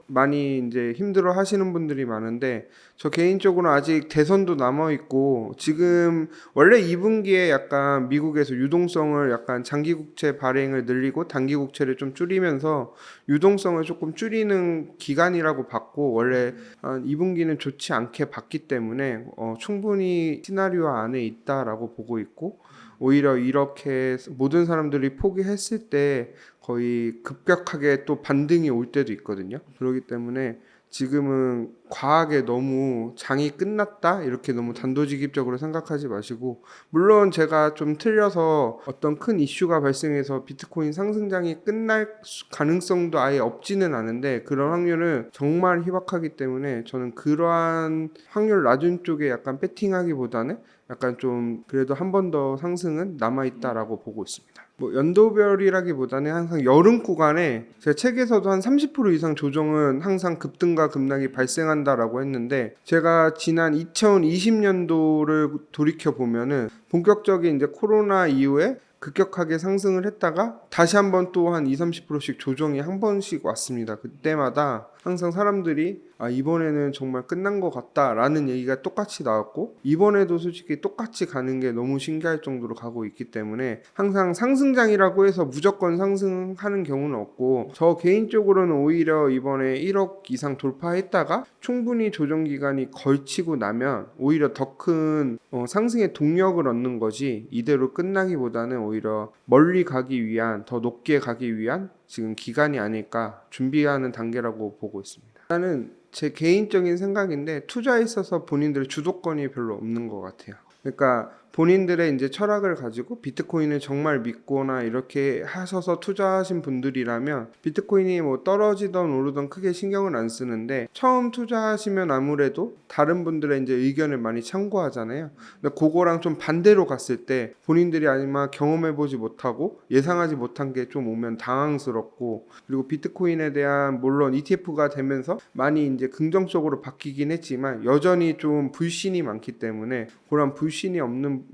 많이 이제 힘들어 하시는 분들이 많은데 저 개인적으로 아직 대선도 남아 있고 지금 원래 2분기에 약간 미국에서 유동성을 약간 장기 국채 발행을 늘리고 단기 국채를 좀 줄이면서 유동성을 조금 줄이는 기간이라고 봤고 원래 한 2분기는 좋지 않게 봤기 때문에 충분히 시나리오 안에 있다라고 보고 있고 오히려 이렇게 모든 사람들이 포기했을 때 거의 급격하게 또 반등이 올 때도 있거든요. 그렇기 때문에 지금은 과하게 너무 장이 끝났다 이렇게 너무 단도직입적으로 생각하지 마시고 물론 제가 좀 틀려서 어떤 큰 이슈가 발생해서 비트코인 상승장이 끝날 가능성도 아예 없지는 않은데 그런 확률은 정말 희박하기 때문에 저는 그러한 확률 낮은 쪽에 약간 배팅하기보다는 약간 좀 그래도 한 번 더 상승은 남아있다라고 보고 있습니다. 뭐 연도별이라기보다는 항상 여름 구간에 제 책에서도 한 30% 이상 조정은 항상 급등과 급락이 발생한다라고 했는데 제가 지난 2020년도를 돌이켜 보면은 본격적인 이제 코로나 이후에 급격하게 상승을 했다가 다시 한번 또 한 20-30%씩 조정이 한 번씩 왔습니다. 그때마다 항상 사람들이 이번에는 정말 끝난 것 같다라는 얘기가 똑같이 나왔고 이번에도 솔직히 똑같이 가는 게 너무 신기할 정도로 가고 있기 때문에 항상 상승장이라고 해서 무조건 상승하는 경우는 없고 저 개인적으로는 오히려 이번에 1억 이상 돌파했다가 충분히 조정 기간이 걸치고 나면 오히려 더 큰 상승의 동력을 얻는 거지 이대로 끝나기보다는 오히려 멀리 가기 위한 더 높게 가기 위한 지금 기간이 아닐까 준비하는 단계라고 보고 있습니다. 나는 제 개인적인 생각인데 투자에 있어서 본인들의 주도권이 별로 없는 것 같아요. 그러니까 본인들의 이제 철학을 가지고 비트코인을 정말 믿거나 이렇게 하셔서 투자하신 분들이라면 비트코인이 뭐 떨어지던 오르던 크게 신경을 안 쓰는데, 처음 투자하시면 아무래도 다른 분들의 이제 의견을 많이 참고하잖아요. 근데 그거랑 좀 반대로 갔을 때 본인들이 아마 경험해보지 못하고 예상하지 못한 게 좀 오면 당황스럽고, 그리고 비트코인에 대한 물론 ETF가 되면서 많이 이제 긍정적으로 바뀌긴 했지만 여전히 좀 불신이 많기 때문에, 그런 불신이 없는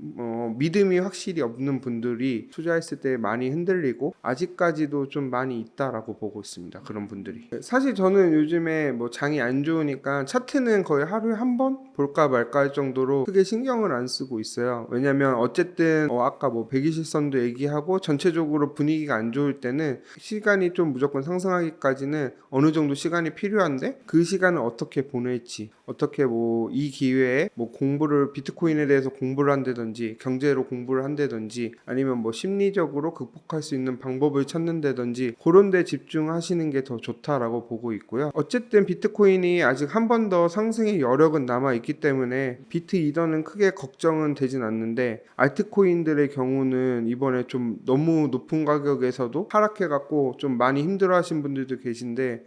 믿음이 확실히 없는 분들이 투자했을 때 많이 흔들리고 아직까지도 좀 많이 있다라고 보고 있습니다. 그런 분들이. 사실 저는 요즘에 뭐 장이 안 좋으니까 차트는 거의 하루에 한 번 볼까 말까 할 정도로 크게 신경을 안 쓰고 있어요. 왜냐면 어쨌든 아까 뭐 120선도 얘기하고 전체적으로 분위기가 안 좋을 때는 시간이 좀 무조건 상승하기까지는 어느 정도 시간이 필요한데, 그 시간을 어떻게 보낼지, 어떻게 뭐 이 기회에 뭐 공부를, 비트코인에 대해서 공부를 한다든지 경제로 공부를 한다든지 아니면 뭐 심리적으로 극복할 수 있는 방법을 찾는다든지 그런 데 집중하시는 게 더 좋다라고 보고 있고요. 어쨌든 비트코인이 아직 한 번 더 상승의 여력은 남아 있기 때문에 비트 이더는 크게 걱정은 되진 않는데, 알트코인들의 경우는 이번에 좀 너무 높은 가격에서도 하락해 갖고 좀 많이 힘들어 하신 분들도 계신데,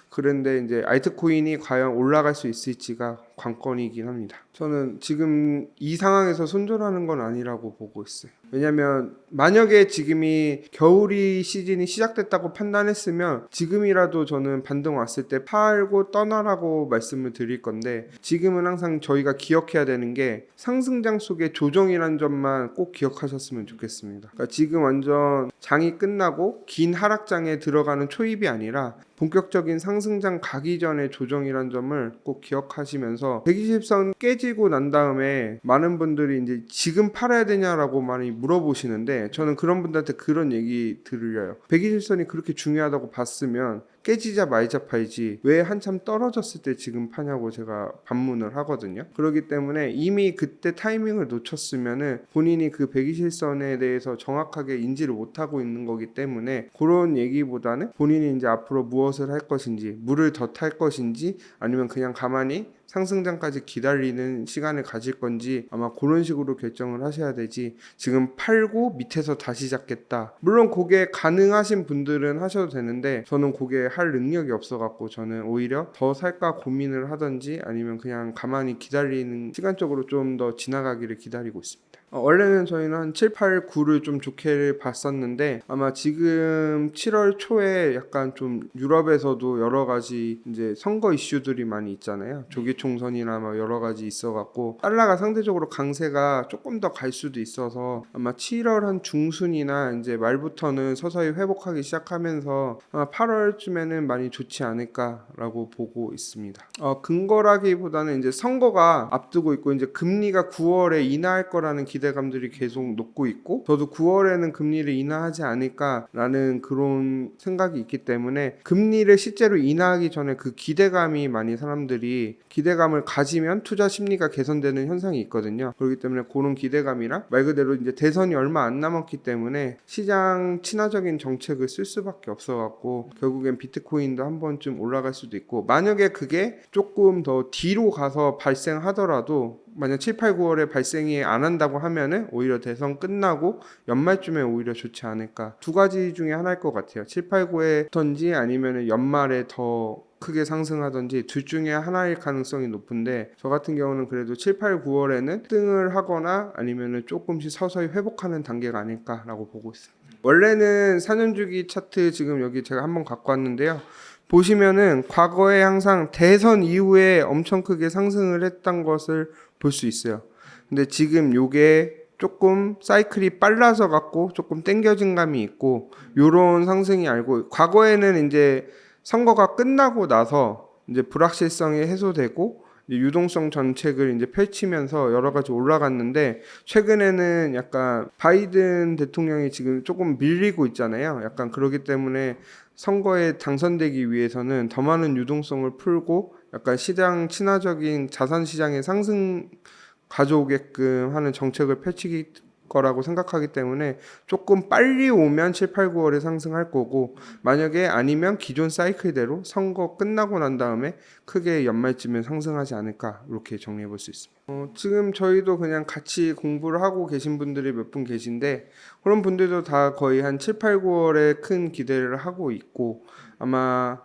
그런데 이제 알트코인이 과연 올라갈 수 있을지가 관건이긴 합니다. 저는 지금 이 상황에서 손절하는 건 아니라고 보고 있어요. 왜냐면 만약에 지금이 겨울이 시즌이 시작됐다고 판단했으면 지금이라도 저는 반등 왔을 때 팔고 떠나라고 말씀을 드릴 건데, 지금은 항상 저희가 기억해야 되는 게 상승장 속의 조정이란 점만 꼭 기억하셨으면 좋겠습니다. 그러니까 지금 완전 장이 끝나고 긴 하락장에 들어가는 초입이 아니라 본격적인 상승장 가기 전에 조정이란 점을 꼭 기억하시면서, 120선 깨지고 난 다음에 많은 분들이 이제 지금 팔아야 되냐라고 많이 물어보시는데, 저는 그런 분들한테 그런 얘기 들려요. 120선이 그렇게 중요하다고 봤으면 깨지자 말자 팔지 왜 한참 떨어졌을 때 지금 파냐고 제가 반문을 하거든요. 그렇기 때문에 이미 그때 타이밍을 놓쳤으면은 본인이 그 120선에 대해서 정확하게 인지를 못하고 있는 거기 때문에, 그런 얘기보다는 본인이 이제 앞으로 무엇을 할 것인지, 물을 더 탈 것인지 아니면 그냥 가만히 상승장까지 기다리는 시간을 가질 건지, 아마 그런 식으로 결정을 하셔야 되지, 지금 팔고 밑에서 다시 잡겠다, 물론 그게 가능하신 분들은 하셔도 되는데 저는 그게 할 능력이 없어갖고 저는 오히려 더 살까 고민을 하든지 아니면 그냥 가만히 기다리는, 시간적으로 좀 더 지나가기를 기다리고 있습니다. 원래는 저희는 한 7, 8, 9를 좀 좋게 봤었는데, 아마 지금 7월 초에 약간 좀 유럽에서도 여러 가지 이제 선거 이슈들이 많이 있잖아요. 조기 총선이나 뭐 여러 가지 있어갖고 달러가 상대적으로 강세가 조금 더 갈 수도 있어서 아마 7월 한 중순이나 이제 말부터는 서서히 회복하기 시작하면서 아마 8월쯤에는 많이 좋지 않을까라고 보고 있습니다. 근거라기보다는 이제 선거가 앞두고 있고 이제 금리가 9월에 인하할 거라는 기대감들이 계속 높고 있고, 저도 9월에는 금리를 인하하지 않을까라는 그런 생각이 있기 때문에 금리를 실제로 인하하기 전에 그 기대감이 많이, 사람들이 기대감을 가지면 투자 심리가 개선되는 현상이 있거든요. 그렇기 때문에 그런 기대감이랑 말 그대로 이제 대선이 얼마 안 남았기 때문에 시장 친화적인 정책을 쓸 수밖에 없어갖고 결국엔 비트코인도 한 번쯤 올라갈 수도 있고, 만약에 그게 조금 더 뒤로 가서 발생하더라도 만약 7, 8, 9월에 발생이 안 한다고 하면은 오히려 대선 끝나고 연말쯤에 오히려 좋지 않을까. 두 가지 중에 하나일 것 같아요. 7, 8, 9에든지 아니면은 연말에 더 크게 상승하든지 둘 중에 하나일 가능성이 높은데, 저 같은 경우는 그래도 7, 8, 9월에는 등을 하거나 아니면은 조금씩 서서히 회복하는 단계가 아닐까라고 보고 있습니다. 원래는 4년주기 차트 지금 여기 제가 한번 갖고 왔는데요. 보시면은 과거에 항상 대선 이후에 엄청 크게 상승을 했던 것을 볼 수 있어요. 근데 지금 요게 조금 사이클이 빨라져 갖고 조금 땡겨진 감이 있고, 요런 상승이 알고, 과거에는 이제 선거가 끝나고 나서 이제 불확실성이 해소되고 이제 유동성 정책을 이제 펼치면서 여러 가지 올라갔는데, 최근에는 약간 바이든 대통령이 지금 조금 밀리고 있잖아요. 약간 그러기 때문에 선거에 당선되기 위해서는 더 많은 유동성을 풀고 약간 시장 친화적인 자산 시장의 상승 가져오게끔 하는 정책을 펼치기 거라고 생각하기 때문에 조금 빨리 오면 7, 8, 9월에 상승할 거고, 만약에 아니면 기존 사이클대로 선거 끝나고 난 다음에 크게 연말쯤에 상승하지 않을까, 이렇게 정리해 볼 수 있습니다. 지금 저희도 그냥 같이 공부를 하고 계신 분들이 몇 분 계신데, 그런 분들도 다 거의 한 7, 8, 9월에 큰 기대를 하고 있고, 아마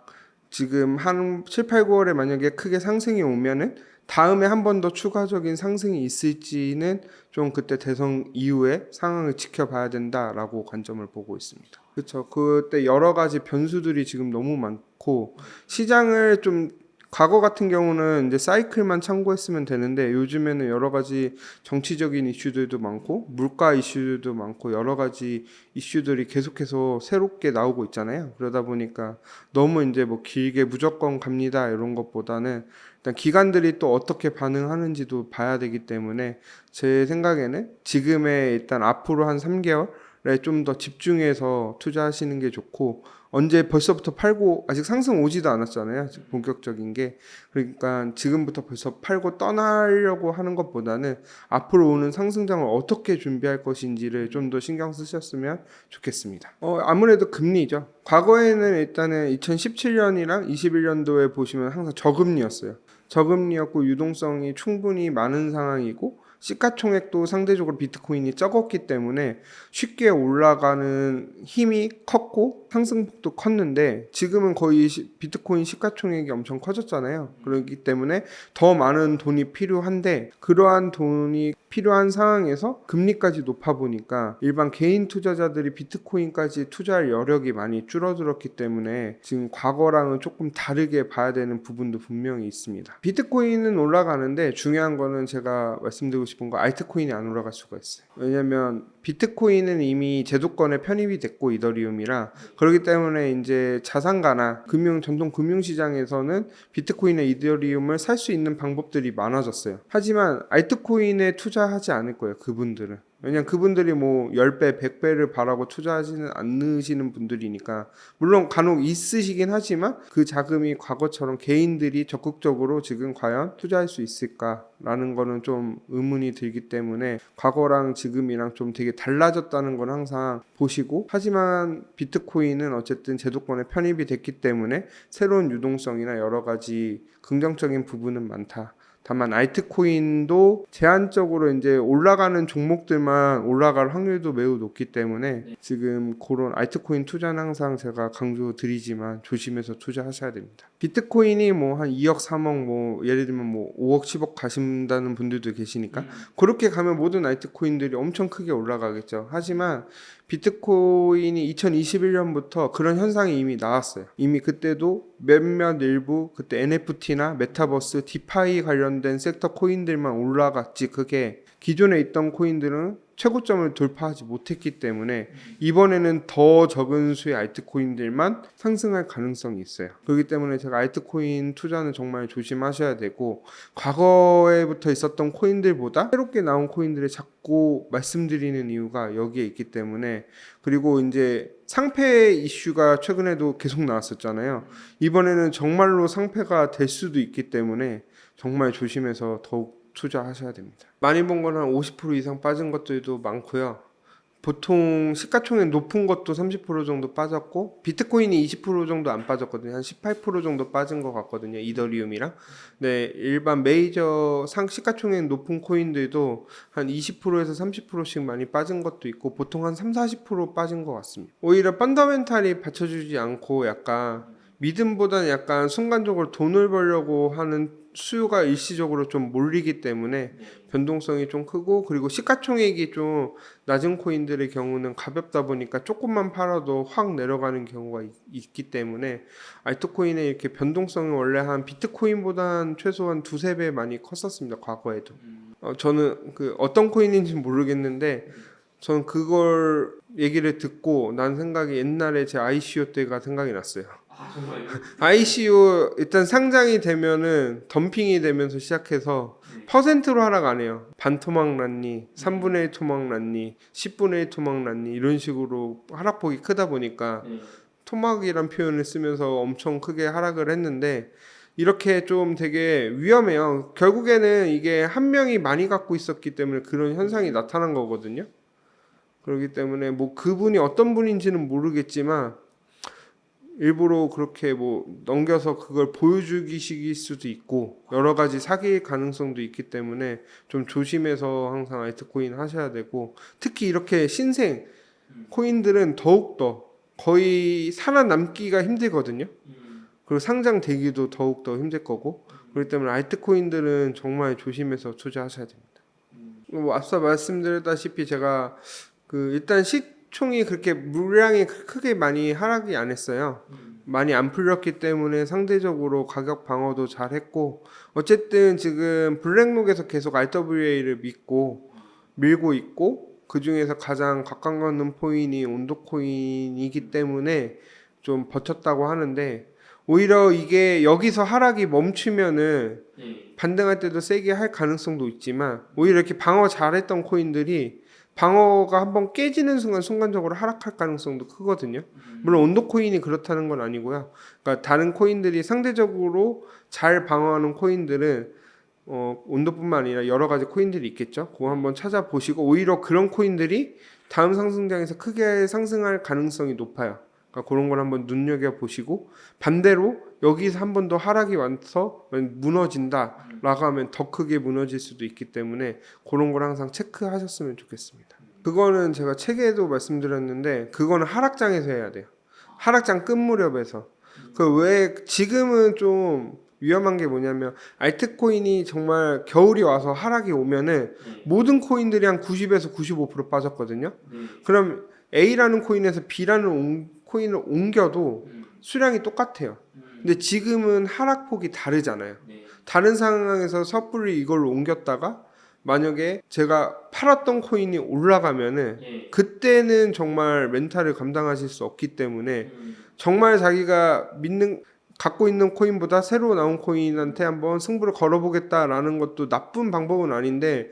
지금 한 7, 8, 9월에 만약에 크게 상승이 오면은 다음에 한 번 더 추가적인 상승이 있을지는 좀 그때 대선 이후에 상황을 지켜봐야 된다라고 관점을 보고 있습니다. 그렇죠. 그때 여러 가지 변수들이 지금 너무 많고, 시장을 좀 과거 같은 경우는 이제 사이클만 참고했으면 되는데, 요즘에는 여러 가지 정치적인 이슈들도 많고 물가 이슈들도 많고 여러 가지 이슈들이 계속해서 새롭게 나오고 있잖아요. 그러다 보니까 너무 이제 뭐 길게 무조건 갑니다 이런 것보다는 일단 기관들이 또 어떻게 반응하는지도 봐야 되기 때문에, 제 생각에는 지금의 일단 앞으로 한 3개월에 좀 더 집중해서 투자하시는 게 좋고, 언제 벌써부터 팔고, 아직 상승 오지도 않았잖아요, 본격적인 게. 그러니까 지금부터 벌써 팔고 떠나려고 하는 것보다는 앞으로 오는 상승장을 어떻게 준비할 것인지를 좀 더 신경 쓰셨으면 좋겠습니다. 아무래도 금리죠. 과거에는 일단은 2017년이랑 21년도에 보시면 항상 저금리였어요. 저금리였고 유동성이 충분히 많은 상황이고, 시가총액도 상대적으로 비트코인이 적었기 때문에 쉽게 올라가는 힘이 컸고 상승폭도 컸는데, 지금은 거의 비트코인 시가총액이 엄청 커졌잖아요. 그렇기 때문에 더 많은 돈이 필요한데, 그러한 돈이 필요한 상황에서 금리까지 높아 보니까 일반 개인 투자자들이 비트코인까지 투자할 여력이 많이 줄어들었기 때문에 지금 과거랑은 조금 다르게 봐야 되는 부분도 분명히 있습니다. 비트코인은 올라가는데 중요한 거는 제가 말씀드리고 싶은 거, 알트코인이 안 올라갈 수가 있어요. 왜냐면 비트코인은 이미 제도권에 편입이 됐고 이더리움이라, 그렇기 때문에 이제 자산가나 전통 금융시장에서는 비트코인이나 이더리움을 살 수 있는 방법들이 많아졌어요. 하지만 알트코인에 투자하지 않을 거예요, 그분들은. 왜냐면 그분들이 뭐 10배, 100배를 바라고 투자하지는 않으시는 분들이니까. 물론 간혹 있으시긴 하지만 그 자금이 과거처럼 개인들이 적극적으로 지금 과연 투자할 수 있을까라는 거는 좀 의문이 들기 때문에, 과거랑 지금이랑 좀 되게 달라졌다는 건 항상 보시고, 하지만 비트코인은 어쨌든 제도권에 편입이 됐기 때문에 새로운 유동성이나 여러 가지 긍정적인 부분은 많다. 다만 알트코인도 제한적으로 이제 올라가는 종목들만 올라갈 확률도 매우 높기 때문에 지금 그런 알트코인 투자는 항상 제가 강조드리지만 조심해서 투자하셔야 됩니다. 비트코인이 뭐 한 2억, 3억, 뭐 예를 들면 뭐 5억, 10억 가신다는 분들도 계시니까 그렇게 가면 모든 알트코인들이 엄청 크게 올라가겠죠. 하지만 비트코인이 2021년부터 그런 현상이 이미 나왔어요. 이미 그때도 몇몇 일부 그때 NFT나 메타버스, 디파이 관련된 섹터 코인들만 올라갔지, 그게 기존에 있던 코인들은 최고점을 돌파하지 못했기 때문에 이번에는 더 적은 수의 알트코인들만 상승할 가능성이 있어요. 그렇기 때문에 제가 알트코인 투자는 정말 조심하셔야 되고, 과거에부터 있었던 코인들보다 새롭게 나온 코인들을 자꾸 말씀드리는 이유가 여기에 있기 때문에. 그리고 이제 상패 이슈가 최근에도 계속 나왔었잖아요. 이번에는 정말로 상패가 될 수도 있기 때문에 정말 조심해서 더욱 투자하셔야 됩니다. 많이 본 거는 50% 이상 빠진 것들도 많고요. 보통 시가총액 높은 것도 30% 정도 빠졌고, 비트코인이 20% 정도 안 빠졌거든요. 한 18% 정도 빠진 것 같거든요, 이더리움이랑. 네, 일반 메이저 시가총액 높은 코인들도 한 20%에서 30%씩 많이 빠진 것도 있고, 보통 한 30-40% 빠진 것 같습니다. 오히려 펀더멘탈이 받쳐주지 않고 약간 믿음보다는 약간 순간적으로 돈을 벌려고 하는 수요가 일시적으로 좀 몰리기 때문에 변동성이 좀 크고, 그리고 시가총액이 좀 낮은 코인들의 경우는 가볍다 보니까 조금만 팔아도 확 내려가는 경우가 있기 때문에, 알트코인의 이렇게 변동성이 원래 한 비트코인보다는 최소한 2-3배 많이 컸었습니다, 과거에도. 저는 그 어떤 코인인지 모르겠는데, 전 그걸 얘기를 듣고 난 생각이 옛날에 제 ICO 때가 생각이 났어요. 정말요? ICO 일단 상장이 되면은 덤핑이 되면서 시작해서 퍼센트로 하락 안 해요. 반 토막 났니, 3분의 1 토막 났니, 10분의 1 토막 났니, 이런 식으로 하락폭이 크다 보니까 토막이란 표현을 쓰면서 엄청 크게 하락을 했는데, 이렇게 좀 되게 위험해요. 결국에는 이게 한 명이 많이 갖고 있었기 때문에 그런 현상이 나타난 거거든요. 그렇기 때문에 뭐 그분이 어떤 분인지는 모르겠지만 일부러 그렇게 뭐 넘겨서 그걸 보여주기식일 수도 있고 여러 가지 사기일 가능성도 있기 때문에 좀 조심해서 항상 알트코인 하셔야 되고, 특히 이렇게 신생 코인들은 더욱더 거의 살아남기가 힘들거든요. 그리고 상장되기도 더욱더 힘들 거고, 그렇기 때문에 알트코인들은 정말 조심해서 투자하셔야 됩니다. 뭐 앞서 말씀드렸다시피 제가 일단 시총이 그렇게 물량이 크게 많이 하락이 안 했어요. 많이 안 풀렸기 때문에 상대적으로 가격 방어도 잘 했고, 어쨌든 지금 블랙록에서 계속 RWA를 밀고 있고, 그 중에서 가장 각광받는 코인이 온도코인이기 때문에 좀 버텼다고 하는데, 오히려 이게 여기서 하락이 멈추면은 반등할 때도 세게 할 가능성도 있지만, 오히려 이렇게 방어 잘했던 코인들이 방어가 한번 깨지는 순간 순간적으로 하락할 가능성도 크거든요. 물론 온도코인이 그렇다는 건 아니고요. 그러니까 다른 코인들이 상대적으로 잘 방어하는 코인들은 온도뿐만 아니라 여러 가지 코인들이 있겠죠. 그거 한번 찾아보시고, 오히려 그런 코인들이 다음 상승장에서 크게 상승할 가능성이 높아요. 그러니까 그런 걸 한번 눈여겨보시고, 반대로 여기서 한 번 더 하락이 와서 무너진다 라고 하면 더 크게 무너질 수도 있기 때문에 그런 걸 항상 체크하셨으면 좋겠습니다. 그거는 제가 책에도 말씀드렸는데, 그거는 하락장에서 해야 돼요. 하락장 끝 무렵에서. 왜 지금은 좀 위험한 게 뭐냐면, 알트코인이 정말 겨울이 와서 하락이 오면은 모든 코인들이 한 90에서 95% 빠졌거든요. 그럼 A라는 코인에서 B라는 코인을 옮겨도 수량이 똑같아요. 근데 지금은 하락폭이 다르잖아요. 다른 상황에서 섣불리 이걸 옮겼다가 만약에 제가 팔았던 코인이 올라가면은 그때는 정말 멘탈을 감당하실 수 없기 때문에, 정말 자기가 갖고 있는 코인보다 새로 나온 코인한테 한번 승부를 걸어보겠다라는 것도 나쁜 방법은 아닌데,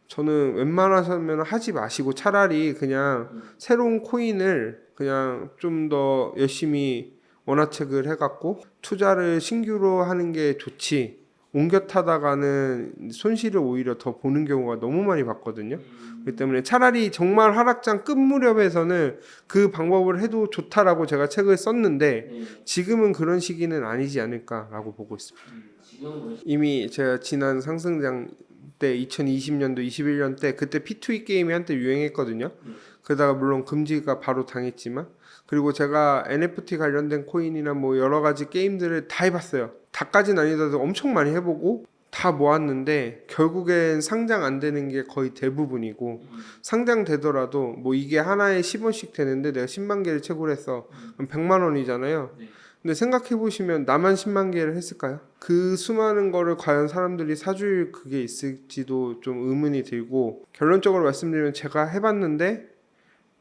저는 웬만하면 하지 마시고 차라리 그냥 새로운 코인을 그냥 좀 더 열심히 원화책을 해갖고 투자를 신규로 하는 게 좋지, 옮겨 타다가는 손실을 오히려 더 보는 경우가 너무 많이 봤거든요. 그렇기 때문에 차라리 정말 하락장 끝 무렵에서는 그 방법을 해도 좋다라고 제가 책을 썼는데, 지금은 그런 시기는 아니지 않을까라고 보고 있습니다. 이미 제가 지난 상승장 때 2020년도 21년 때 그때 P2E 게임이 한때 유행했거든요. 그러다가 물론 금지가 바로 당했지만, 그리고 제가 NFT 관련된 코인이나 뭐 여러 가지 게임들을 다 해봤어요. 다까지는 아니더라도 엄청 많이 해보고 다 모았는데 결국엔 상장 안 되는 게 거의 대부분이고, 상장되더라도 뭐 이게 하나에 10원씩 되는데 내가 10만 개를 채굴 했어. 그럼 100만 원이잖아요. 근데 생각해보시면 나만 10만 개를 했을까요? 그 수많은 거를 과연 사람들이 사줄 그게 있을지도 좀 의문이 들고, 결론적으로 말씀드리면 제가 해봤는데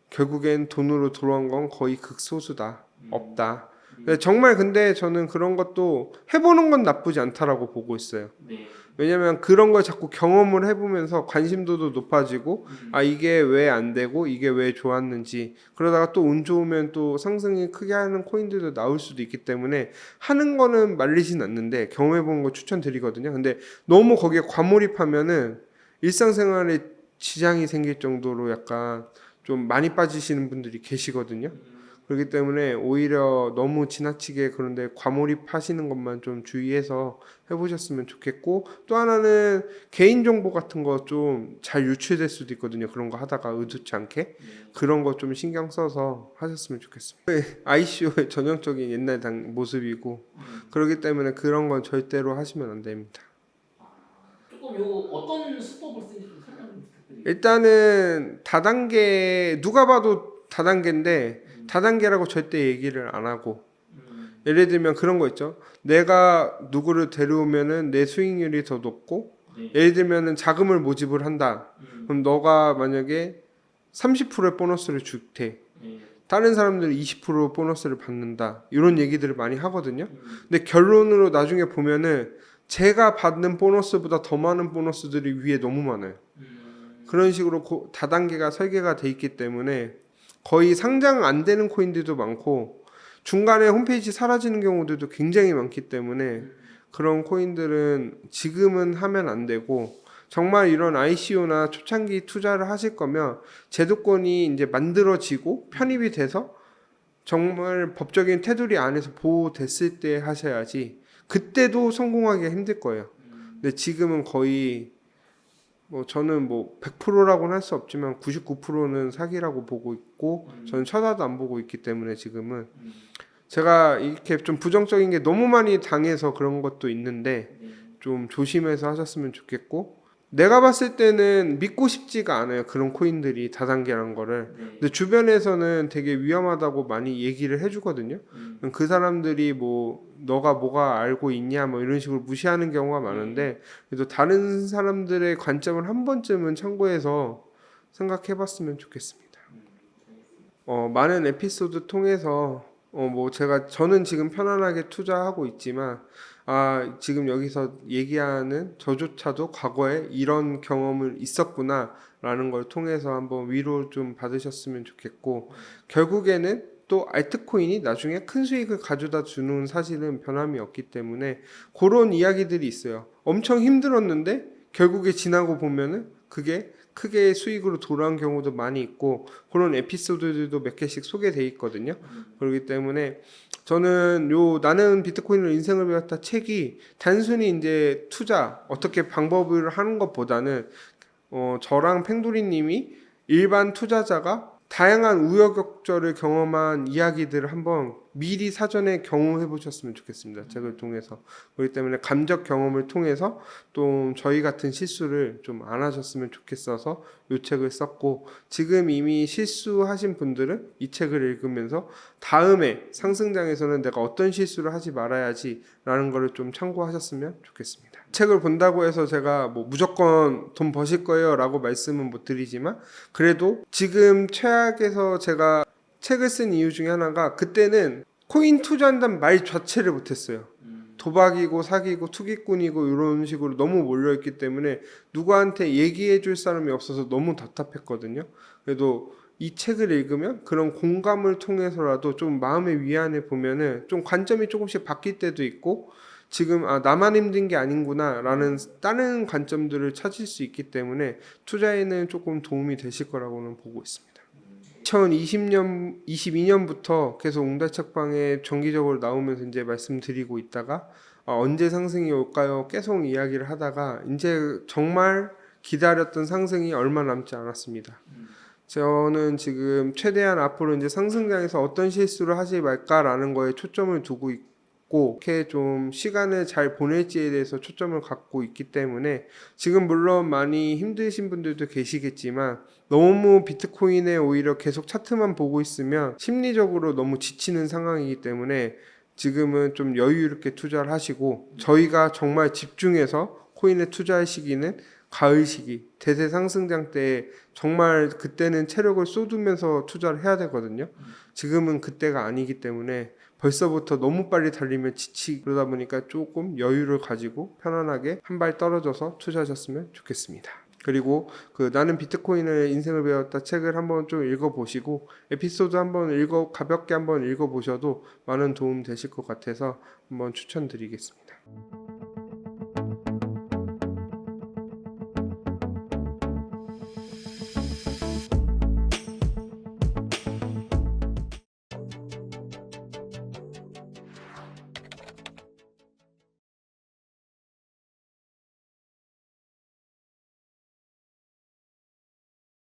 결국엔 돈으로 돌아온 건 거의 극소수다. 없다. 정말 근데 저는 그런 것도 해보는 건 나쁘지 않다라고 보고 있어요. 왜냐면 그런 걸 자꾸 경험을 해보면서 관심도도 높아지고, 아 이게 왜 안 되고 이게 왜 좋았는지, 그러다가 또 운 좋으면 또 상승이 크게 하는 코인들도 나올 수도 있기 때문에 하는 거는 말리진 않는데 경험해보는 거 추천드리거든요. 근데 너무 거기에 과몰입하면은 일상생활에 지장이 생길 정도로 약간 좀 많이 빠지시는 분들이 계시거든요. 그렇기 때문에 오히려 너무 지나치게 그런데 과몰입하시는 것만 좀 주의해서 해보셨으면 좋겠고, 또 하나는 개인정보 같은 거 좀 잘 유출될 수도 있거든요. 그런 거 하다가 의도치 않게. 그런 거 좀 신경 써서 하셨으면 좋겠습니다. ICO의 전형적인 옛날 모습이고, 그렇기 때문에 그런 건 절대로 하시면 안 됩니다. 조금 요 어떤 수법을 쓰는지 좀 설명 부탁드립니다. 일단은 다단계, 누가 봐도 다단계인데 다단계라고 절대 얘기를 안 하고, 예를 들면 그런 거 있죠. 내가 누구를 데려오면은 내 수익률이 더 높고, 예를 들면은 자금을 모집을 한다. 그럼 너가 만약에 30%의 보너스를 줄게. 다른 사람들은 20% 보너스를 받는다. 이런 얘기들을 많이 하거든요. 근데 결론으로 나중에 보면은 제가 받는 보너스보다 더 많은 보너스들이 위에 너무 많아요. 그런 식으로 다단계가 설계가 돼 있기 때문에 거의 상장 안 되는 코인들도 많고, 중간에 홈페이지 사라지는 경우들도 굉장히 많기 때문에 그런 코인들은 지금은 하면 안 되고, 정말 이런 ICO나 초창기 투자를 하실 거면 제도권이 이제 만들어지고 편입이 돼서 정말 법적인 테두리 안에서 보호됐을 때 하셔야지 그때도 성공하기가 힘들 거예요. 근데 지금은 거의 뭐 저는 뭐 100%라고는 할 수 없지만 99%는 사기라고 보고 있고 저는 쳐다도 안 보고 있기 때문에 지금은 제가 이렇게 좀 부정적인 게 너무 많이 당해서 그런 것도 있는데 좀 조심해서 하셨으면 좋겠고 내가 봤을 때는 믿고 싶지가 않아요. 그런 코인들이 다단계라는 거를. 근데 주변에서는 되게 위험하다고 많이 얘기를 해주거든요. 그 사람들이 뭐 너가 뭐가 알고 있냐 뭐 이런 식으로 무시하는 경우가 많은데 그래도 다른 사람들의 관점을 한 번쯤은 참고해서 생각해봤으면 좋겠습니다. 많은 에피소드 통해서 뭐 저는 지금 편안하게 투자하고 있지만 지금 여기서 얘기하는 저조차도 과거에 이런 경험을 있었구나라는 걸 통해서 한번 위로 좀 받으셨으면 좋겠고 결국에는 또 알트코인이 나중에 큰 수익을 가져다 주는 사실은 변함이 없기 때문에 그런 이야기들이 있어요. 엄청 힘들었는데 결국에 지나고 보면은 그게 크게 수익으로 돌아온 경우도 많이 있고 그런 에피소드들도 몇 개씩 소개돼 있거든요. 그렇기 때문에 저는 나는 비트코인으로 인생을 배웠다 책이 단순히 이제 투자 어떻게 방법을 하는 것보다는 저랑 팽돌이님이 일반 투자자가 다양한 우여곡절을 경험한 이야기들을 한번 미리 사전에 경험해 보셨으면 좋겠습니다. 책을 통해서. 그렇기 때문에 감적 경험을 통해서 또 저희 같은 실수를 좀 안 하셨으면 좋겠어서 이 책을 썼고 지금 이미 실수하신 분들은 이 책을 읽으면서 다음에 상승장에서는 내가 어떤 실수를 하지 말아야지 라는 거를 좀 참고하셨으면 좋겠습니다. 책을 본다고 해서 제가 뭐 무조건 돈 버실 거예요 라고 말씀은 못 드리지만 그래도 지금 최악에서 제가 책을 쓴 이유 중에 하나가 그때는 코인 투자한다는 말 자체를 못했어요. 도박이고 사기고 투기꾼이고 이런 식으로 너무 몰려있기 때문에 누구한테 얘기해 줄 사람이 없어서 너무 답답했거든요. 그래도 이 책을 읽으면 그런 공감을 통해서라도 좀 마음의 위안을 보면은 좀 관점이 조금씩 바뀔 때도 있고 지금 나만 힘든 게 아닌구나 라는 다른 관점들을 찾을 수 있기 때문에 투자에는 조금 도움이 되실 거라고는 보고 있습니다. 22년부터 계속 웅달책방에 정기적으로 나오면서 이제 말씀드리고 있다가 언제 상승이 올까요? 계속 이야기를 하다가 이제 정말 기다렸던 상승이 얼마 남지 않았습니다. 저는 지금 최대한 앞으로 이제 상승장에서 어떤 실수를 하지 말까라는 거에 초점을 두고 있고 이렇게 좀 시간을 잘 보낼지에 대해서 초점을 갖고 있기 때문에 지금 물론 많이 힘드신 분들도 계시겠지만 너무 비트코인에 오히려 계속 차트만 보고 있으면 심리적으로 너무 지치는 상황이기 때문에 지금은 좀 여유롭게 투자를 하시고 저희가 정말 집중해서 코인에 투자할 시기는 가을 시기, 대세 상승장 때 정말 그때는 체력을 쏟으면서 투자를 해야 되거든요. 지금은 그때가 아니기 때문에 벌써부터 너무 빨리 달리면 지치고 그러다 보니까 조금 여유를 가지고 편안하게 한 발 떨어져서 투자하셨으면 좋겠습니다. 그리고 나는 비트코인을 인생을 배웠다 책을 한번 좀 읽어보시고 에피소드 한번 가볍게 한번 읽어보셔도 많은 도움 되실 것 같아서 한번 추천드리겠습니다.